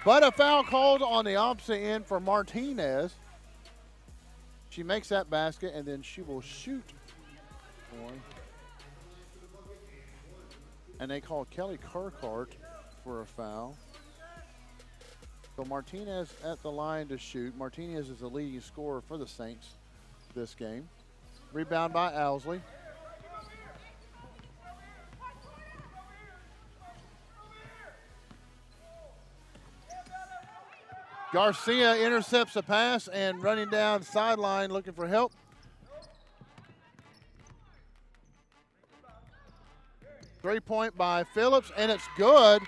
But a foul called on the opposite end for Martinez. She makes that basket, and then she will shoot one. And they call Kelly Carcart for a foul. So Martinez at the line to shoot. Martinez is the leading scorer for the Saints this game. Rebound by Owsley. Garcia intercepts a pass and running down sideline looking for help. 3-point by Phillips, and it's good.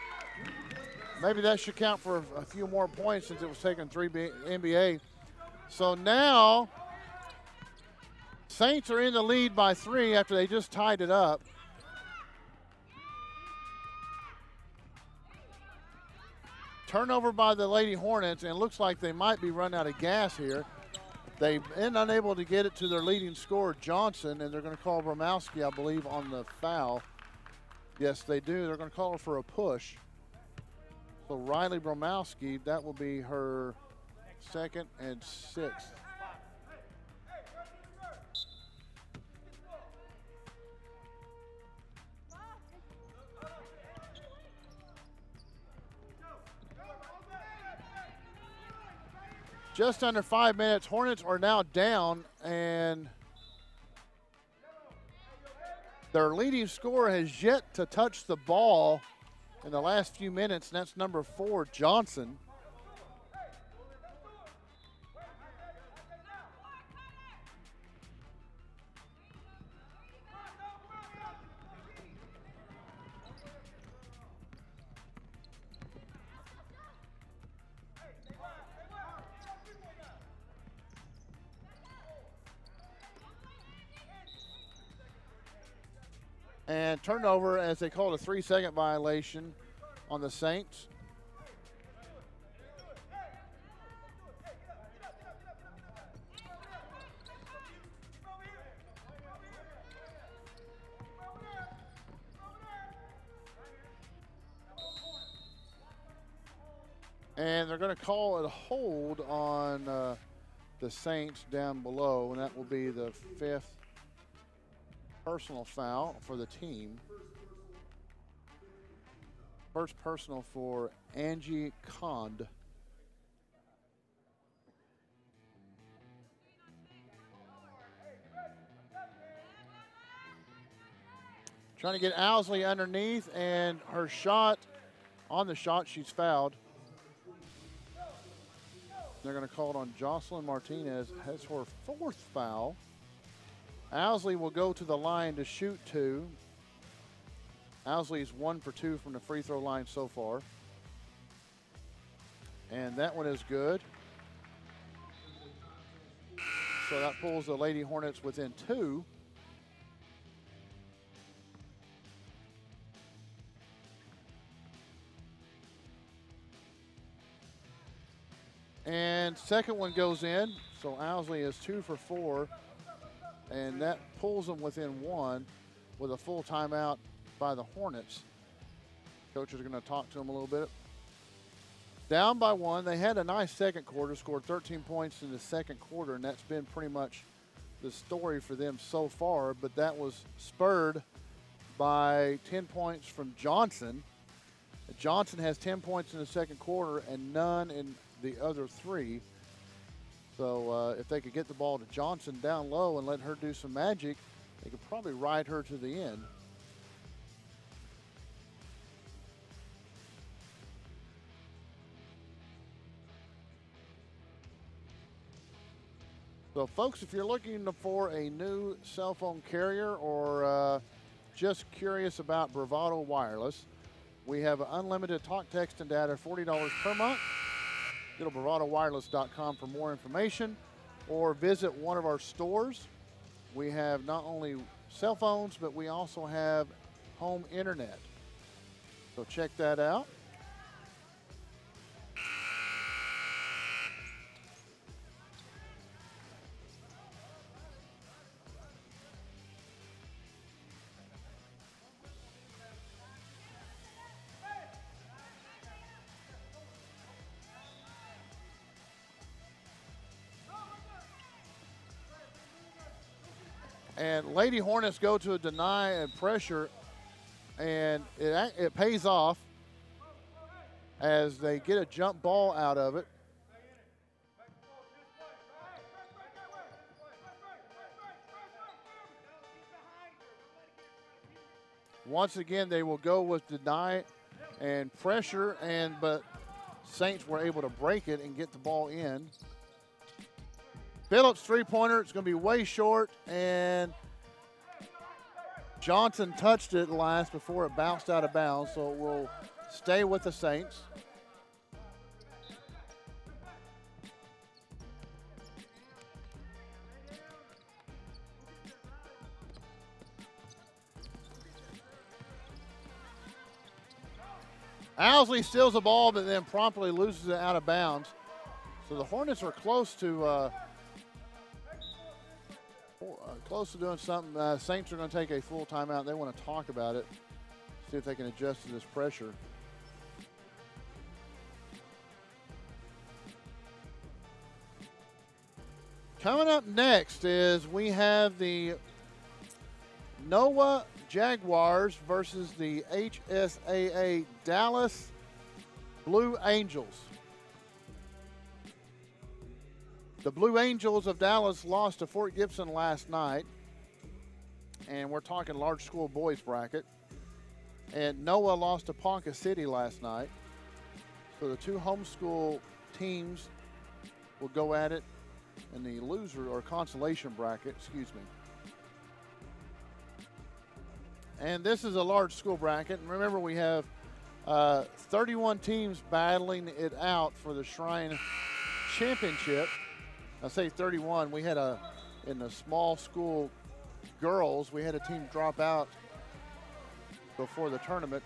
Maybe that should count for a few more points since it was taking 3 NBA. So now Saints are in the lead by 3 after they just tied it up. Turnover by the Lady Hornets, and it looks like they might be running out of gas here. They've been unable to get it to their leading scorer, Johnson, and they're going to call Bromowski, I believe, on the foul. Yes, they do. They're going to call her for a push. So Riley Bromowski, that will be her 2nd and 6th. Just under 5 minutes. Hornets are now down, and their leading scorer has yet to touch the ball in the last few minutes, and that's number 4, Johnson. And turnover as they called a 3-second violation on the Saints. And they're going to call it a hold on the Saints down below, and that will be the 5th personal foul for the team. First personal for Angie Cond. Trying to get Owsley underneath, and her shot, on the shot, she's fouled. They're going to call it on Jocelyn Martinez. Has her 4th foul. Owsley will go to the line to shoot 2. Owsley is 1 for 2 from the free throw line so far. And that one is good. So that pulls the Lady Hornets within 2. And second one goes in. So Owsley is 2 for 4. And that pulls them within 1 with a full timeout by the Hornets. Coaches are going to talk to them a little bit. Down by 1. They had a nice second quarter, scored 13 points in the second quarter, and that's been pretty much the story for them so far. But that was spurred by 10 points from Johnson. Johnson has 10 points in the second quarter and none in the other 3. So if they could get the ball to Johnson down low and let her do some magic, they could probably ride her to the end. So folks, if you're looking for a new cell phone carrier or just curious about Bravado Wireless, we have unlimited talk, text, and data, $40 per month. Go to bravadowireless.com for more information or visit one of our stores. We have not only cell phones, but we also have home internet. So check that out. And Lady Hornets go to a deny and pressure, and it pays off as they get a jump ball out of it. Once again, they will go with deny and pressure, but Saints were able to break it and get the ball in. Phillips' three-pointer, it's going to be way short, and Johnson touched it last before it bounced out of bounds, so it will stay with the Saints. Owsley steals the ball, but then promptly loses it out of bounds. So the Hornets are close to doing something. Saints are going to take a full timeout. They want to talk about it, see if they can adjust to this pressure. Coming up next is we have the Noah Jaguars versus the HSAA Dallas Blue Angels. The Blue Angels of Dallas lost to Fort Gibson last night, and we're talking large school boys bracket. And Noah lost to Ponca City last night. So the two homeschool teams will go at it in the loser or consolation bracket, excuse me. And this is a large school bracket. And remember, we have 31 teams battling it out for the Shrine Championship. I say 31. We had in the small school girls, we had a team drop out before the tournament.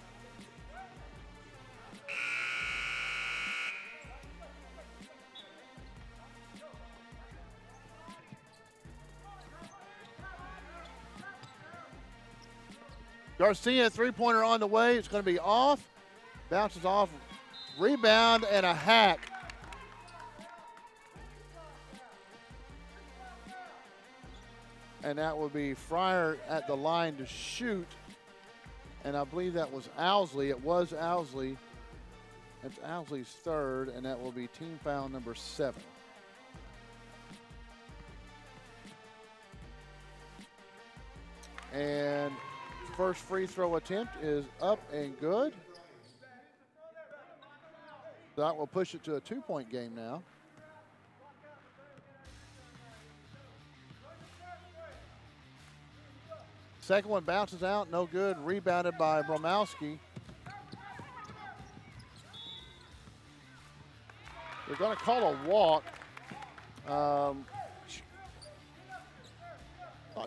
Garcia, three-pointer on the way. It's going to be off. Bounces off. Rebound and a hack. And that will be Fryer at the line to shoot. And I believe that was Owsley. It was Owsley. That's Owsley's third, and that will be team foul number 7. And first free throw attempt is up and good. That will push it to a 2-point game now. Second one bounces out, no good. Rebounded by Bromowski. They're going to call a walk. Thought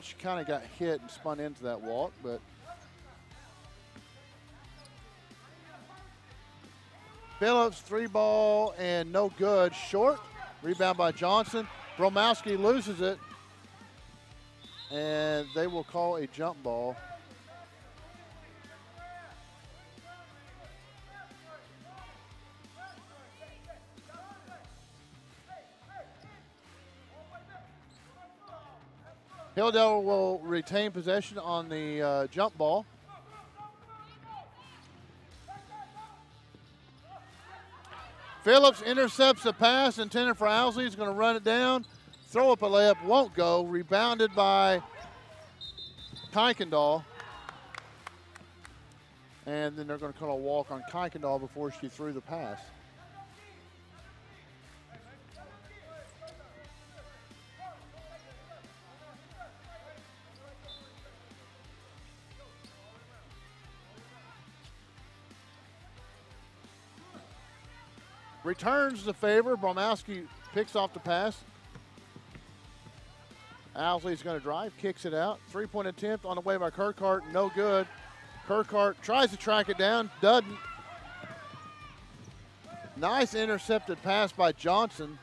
she kind of got hit and spun into that walk, but Phillips, 3-ball, and no good. Short. Rebound by Johnson. Bromowski loses it, and they will call a jump ball. Hilldale will retain possession on the jump ball. Phillips intercepts the pass intended for Owsley. He's going to run it down. Throw up a layup, won't go. Rebounded by Kuykendall. And then they're going to call a walk on Kuykendall before she threw the pass. Returns the favor. Bromowski picks off the pass. Owsley's going to drive, kicks it out. 3-point attempt on the way by Kirkhart, no good. Kirkhart tries to track it down, doesn't. Nice intercepted pass by Johnson.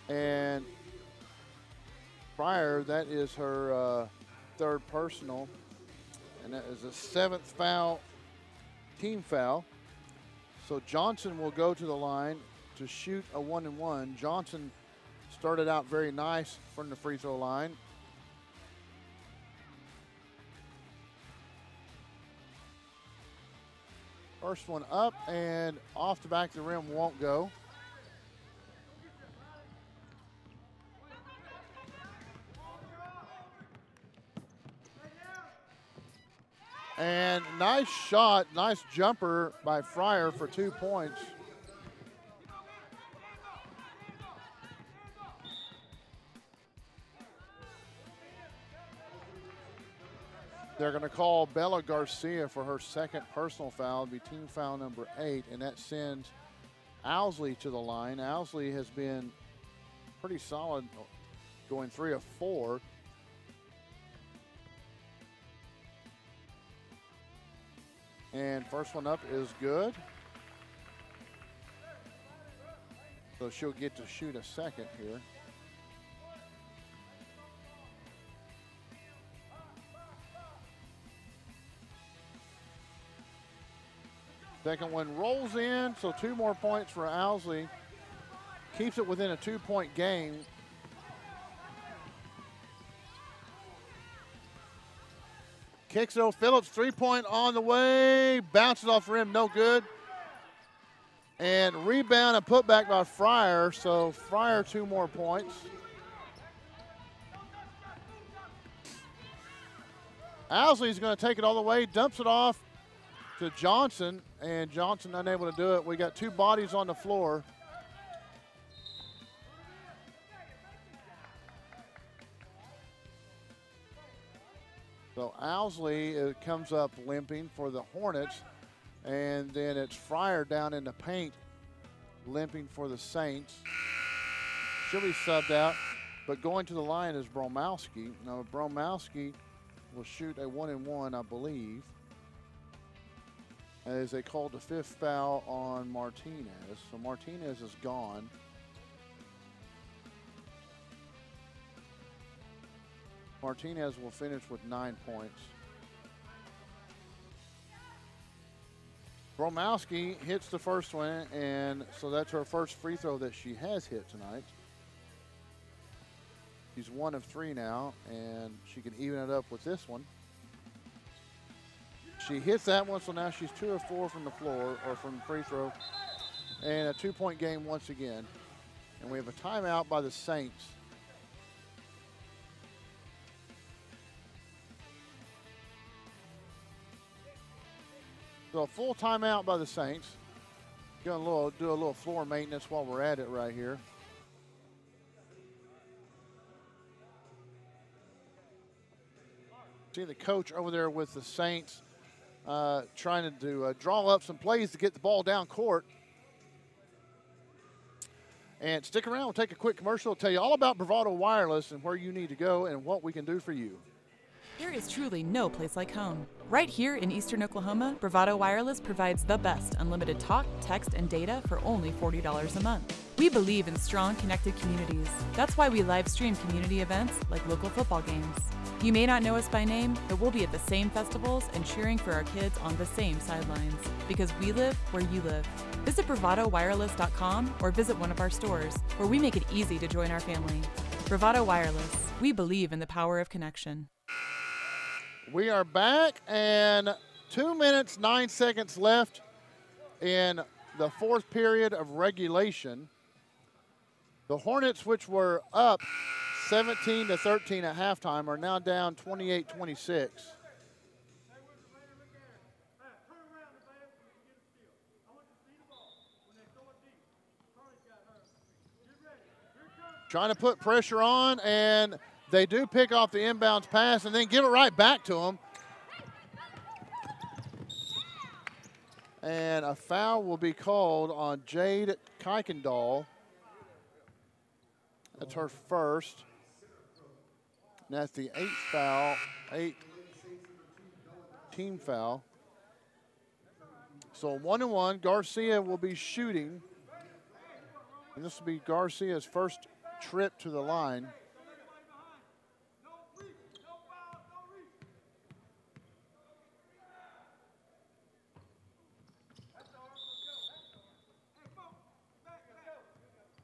And Fryer, that is her third personal, and that is a 7th foul, team foul. So Johnson will go to the line to shoot a 1-and-1. Johnson started out very nice from the free throw line. First one up and off the back of the rim, won't go. And nice shot, nice jumper by Fryer for 2 points. They're going to call Bella Garcia for her second personal foul. It'll be team foul number 8, and that sends Owsley to the line. Owsley has been pretty solid, going 3 of 4. And first one up is good. So she'll get to shoot a second here. Second one rolls in, so 2 more points for Owsley. Keeps it within a 2-point game. Kicks it, Phillips, 3-point on the way. Bounces off the rim, no good. And rebound and put back by Fryer, so Fryer 2 more points. Owsley's going to take it all the way, dumps it off to Johnson, and Johnson unable to do it. We got 2 bodies on the floor. So Owsley comes up limping for the Hornets, and then it's Fryer down in the paint limping for the Saints. She'll be subbed out, but going to the line is Bromowski. Now Bromowski will shoot a 1-and-1, I believe, as they called the 5th foul on Martinez. So Martinez is gone. Martinez will finish with 9 points. Bromowski hits the first one, and so that's her first free throw that she has hit tonight. She's 1 of 3 now, and she can even it up with this one. She hits that one, so now she's 2 of 4 from the floor, or from free throw, and a 2-point game once again. And we have a timeout by the Saints. So a full timeout by the Saints. Gonna do a little floor maintenance while we're at it right here. See the coach over there with the Saints trying to draw up some plays to get the ball down court. And stick around, we'll take a quick commercial. We'll tell you all about Bravado Wireless and where you need to go and what we can do for you. There is truly no place like home. Right here in Eastern Oklahoma, Bravado Wireless provides the best unlimited talk, text, and data for only $40 a month. We believe in strong, connected communities. That's why we live stream community events like local football games. You may not know us by name, but we'll be at the same festivals and cheering for our kids on the same sidelines. Because we live where you live. Visit BravadoWireless.com or visit one of our stores, where we make it easy to join our family. Bravado Wireless. We believe in the power of connection. We are back, and 2 minutes, 9 seconds left in the 4th period of regulation. The Hornets, which were up 17-13 at halftime, are now down 28-26. Trying to put pressure on, and they do pick off the inbounds pass and then give it right back to them. And a foul will be called on Jade Kuykendall. That's her first. And that's the 8th foul, 8th team foul. So 1-1, Garcia will be shooting. And this will be Garcia's first trip to the line.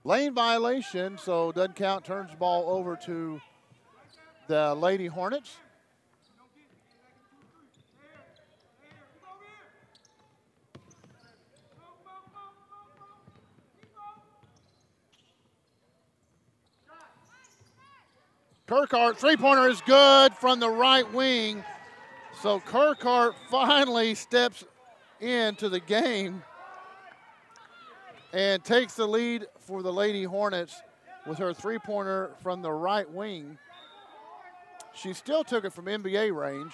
Lane violation, so doesn't count, turns the ball over to the Lady Hornets. Kirkhart, 3-pointer is good from the right wing. So Kirkhart finally steps into the game and takes the lead for the Lady Hornets with her 3-pointer from the right wing. She still took it from NBA range.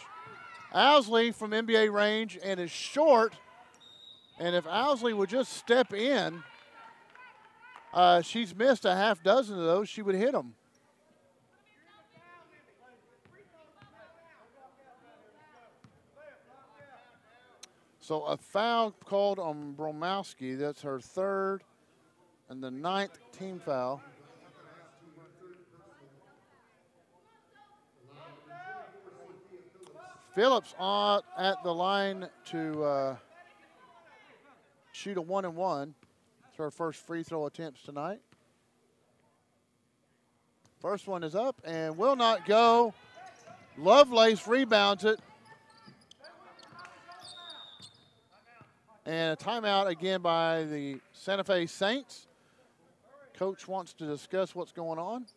Owsley from NBA range and is short. And if Owsley would just step in, she's missed a half dozen of those. She would hit them. So a foul called on Bromowski. That's her third and the 9th team foul. Phillips at the line to shoot a 1-and-1. It's her first free throw attempts tonight. First one is up and will not go. Lovelace rebounds it. And a timeout again by the Santa Fe Saints. Coach wants to discuss what's going on.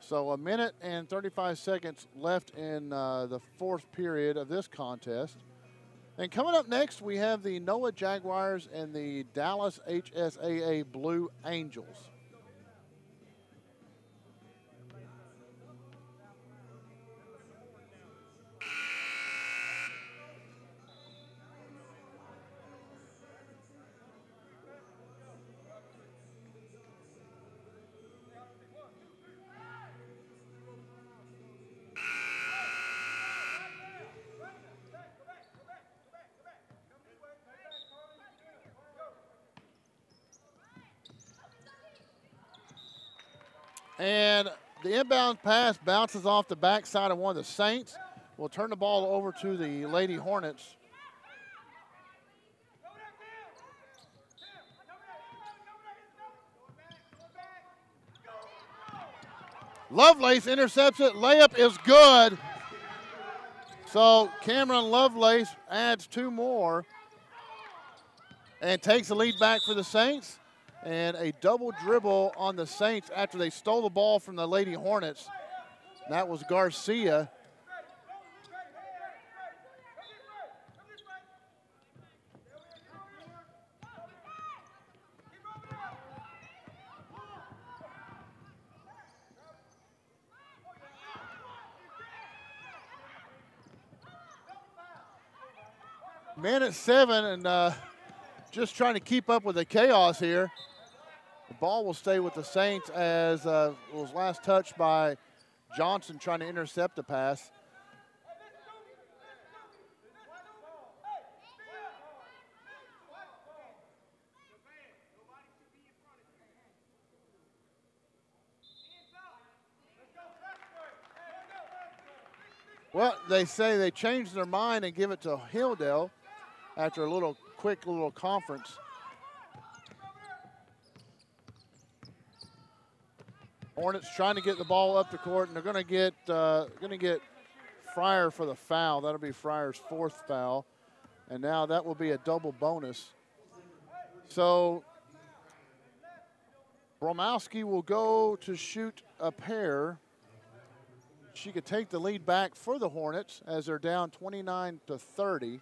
So 1 minute and 35 seconds left in the fourth period of this contest. And coming up next, we have the NOAA Jaguars and the Dallas HSAA Blue Angels. And the inbound pass bounces off the backside of one of the Saints. We'll turn the ball over to the Lady Hornets. Lovelace intercepts it. Layup is good. So Cameron Lovelace adds 2 more and takes the lead back for the Saints. And a double dribble on the Saints after they stole the ball from the Lady Hornets. That was Garcia. Minute 7 and just trying to keep up with the chaos here. The ball will stay with the Saints as was last touched by Johnson trying to intercept the pass. Well, they say they changed their mind and give it to Hilldale after a quick little conference. Hornets trying to get the ball up the court, and they're going to get Fryer for the foul. That'll be Fryer's 4th foul, and now that will be a double bonus. So Bromowski will go to shoot a pair. She could take the lead back for the Hornets as they're down 29-30.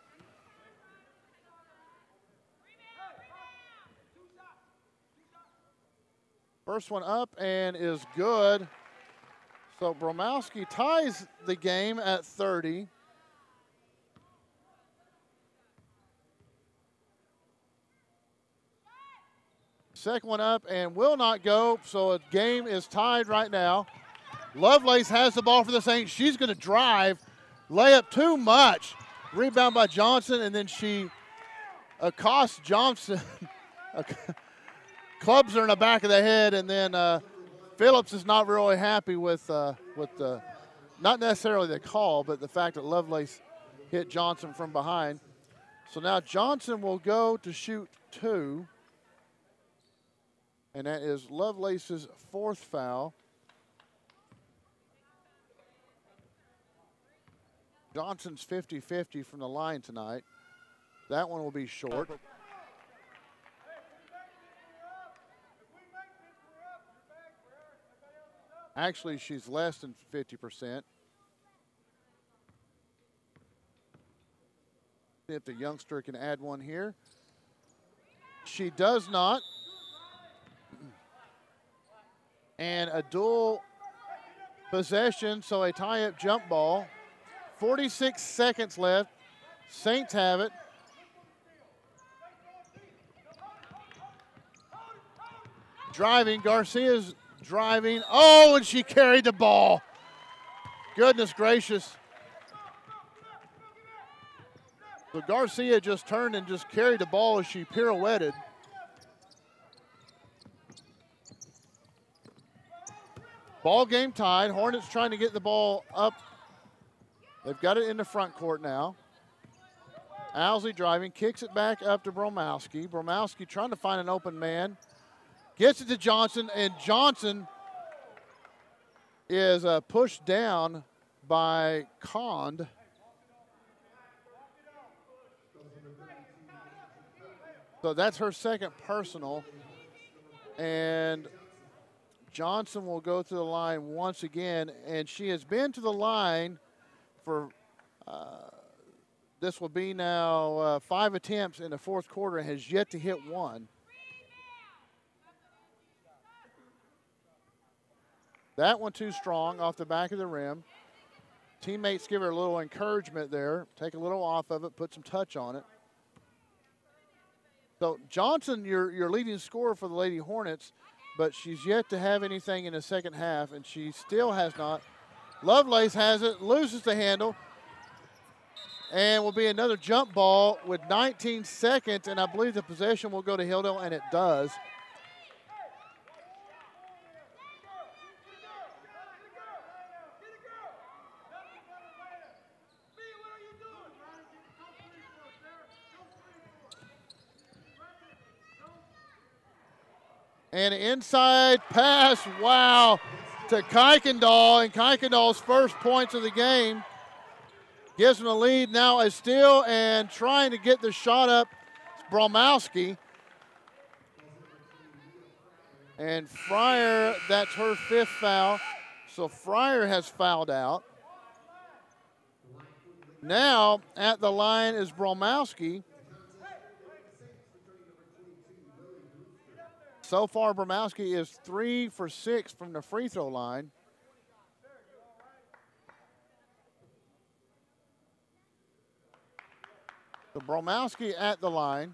First one up and is good. So Bromowski ties the game at 30. Second one up and will not go, so the game is tied right now. Lovelace has the ball for the Saints. She's going to drive. Layup too much. Rebound by Johnson, and then she accosts Johnson. Clubs her in the back of the head, and then Phillips is not really happy with the, not necessarily the call, but the fact that Lovelace hit Johnson from behind. So now Johnson will go to shoot 2, and that is Lovelace's 4th foul. Johnson's 50-50 from the line tonight. That one will be short. Actually, she's less than 50%. If the youngster can add one here. She does not. And Abdul possession, so a tie-up jump ball. 46 seconds left. Saints have it. Driving, Garcia's driving. Oh, and she carried the ball. Goodness gracious. So Garcia just turned and just carried the ball as she pirouetted. Ball game tied. Hornets trying to get the ball up. They've got it in the front court now. Owsley driving, kicks it back up to Bromowski. Bromowski trying to find an open man. Gets it to Johnson, and Johnson is pushed down by Cond. So that's her second personal. And Johnson will go to the line once again, and she has been to the line for this will be now 5 attempts in the fourth quarter and has yet to hit one. That one too strong off the back of the rim. Teammates give her a little encouragement there. Take a little off of it, put some touch on it. So Johnson, your leading scorer for the Lady Hornets, but she's yet to have anything in the second half, and she still has not. Lovelace has it, loses the handle, and will be another jump ball with 19 seconds, and I believe the possession will go to Hilldale, and it does. And inside pass, wow, to Kuykendall, and Kuykendall's first points of the game. Gives them a lead, now a steal, and trying to get the shot up, Bromowski. And Fryer, that's her fifth foul. So Fryer has fouled out. Now at the line is Bromowski. So far, Bromowski is 3 for 6 from the free throw line. So Bromowski at the line.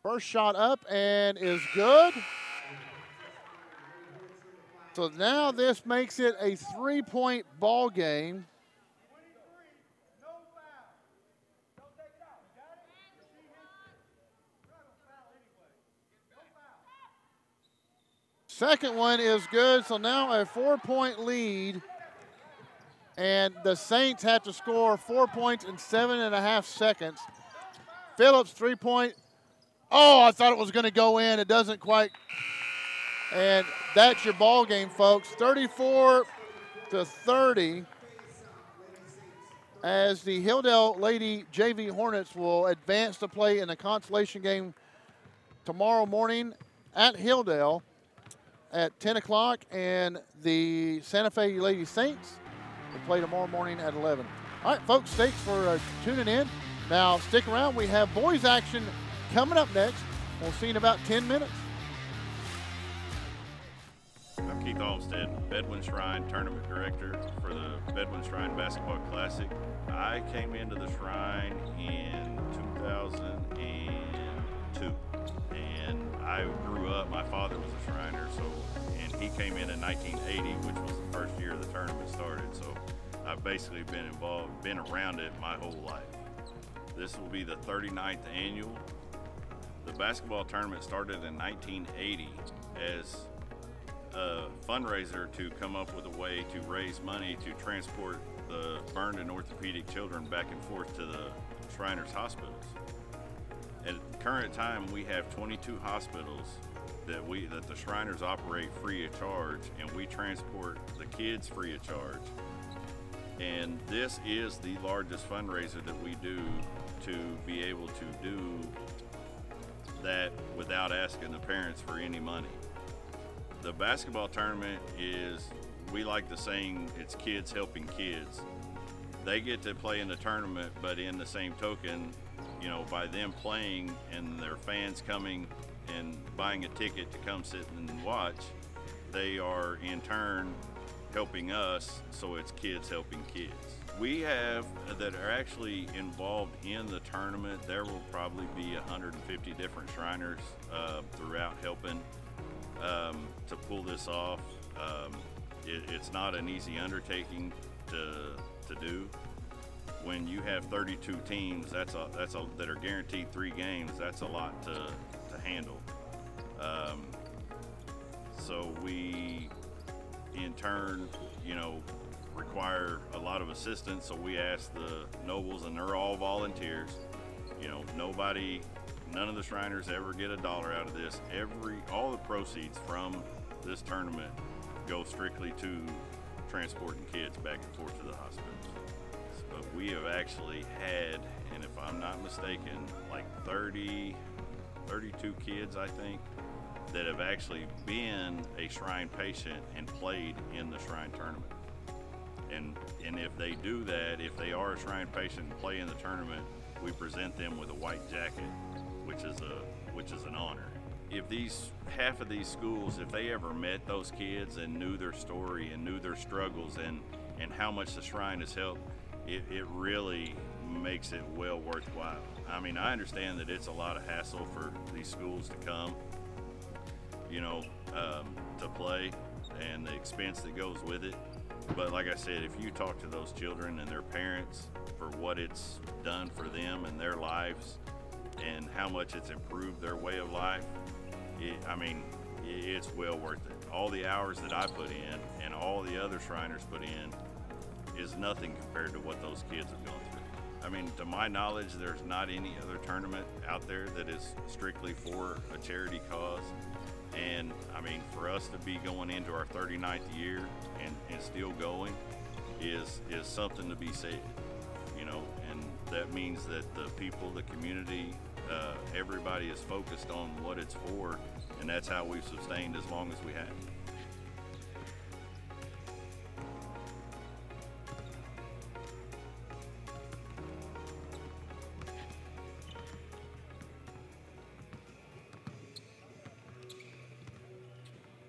First shot up and is good. So now this makes it a 3-point ball game. Second one is good, so now a 4-point lead. And the Saints have to score 4 points in 7.5 seconds. Phillips, 3-point. Oh, I thought it was going to go in. It doesn't quite. And that's your ball game, folks. 34-30. As the Hilldale Lady JV Hornets will advance to play in the consolation game tomorrow morning at Hilldale at 10 o'clock, and the Santa Fe Lady Saints will play tomorrow morning at 11. All right, folks, thanks for tuning in. Now, stick around. We have boys action coming up next. We'll see you in about 10 minutes. I'm Keith Olmstead, Bedouin Shrine Tournament Director for the Bedouin Shrine Basketball Classic. I came into the Shrine in 2002, and I grew up, my father was a Shriner, and he came in 1980, which was the first year the tournament started, so I've basically been around it my whole life. This will be the 39th annual. The basketball tournament started in 1980 as a fundraiser to come up with a way to raise money to transport the burned and orthopedic children back and forth to the Shriners hospitals. At the current time, we have 22 hospitals that the Shriners operate free of charge, and we transport the kids free of charge. And this is the largest fundraiser that we do to be able to do that without asking the parents for any money. The basketball tournament is, we like the saying, it's kids helping kids. They get to play in the tournament, but in the same token, you know, by them playing and their fans coming and buying a ticket to come sit and watch, they are in turn helping us, so it's kids helping kids. We have that are actually involved in the tournament. There will probably be 150 different Shriners throughout helping to pull this off. It's not an easy undertaking to do. When you have 32 teams, that are guaranteed 3 games. That's a lot to handle. So we, in turn, you know, require a lot of assistance. So we ask the nobles, and they're all volunteers. You know, none of the Shriners ever get $1 out of this. All the proceeds from this tournament go strictly to transporting kids back and forth to the hospitals. But we have actually had, and if I'm not mistaken, like 32 kids, I think, that have actually been a Shrine patient and played in the Shrine tournament. And if they do that, if they are a Shrine patient and play in the tournament, we present them with a white jacket, which is an honor. If half of these schools, if they ever met those kids and knew their story and knew their struggles and how much the Shrine has helped, it really makes it well worthwhile. I mean, I understand that it's a lot of hassle for these schools to come, you know, to play, and the expense that goes with it. But like I said, if you talk to those children and their parents for what it's done for them and their lives and how much it's improved their way of life, it's well worth it. All the hours that I put in and all the other Shriners put in is nothing compared to what those kids have gone through. I mean, to my knowledge, there's not any other tournament out there that is strictly for a charity cause. And I mean, for us to be going into our 39th year and still going is something to be said, you know, and that means that the people, the community, everybody is focused on what it's for, and that's how we've sustained as long as we have.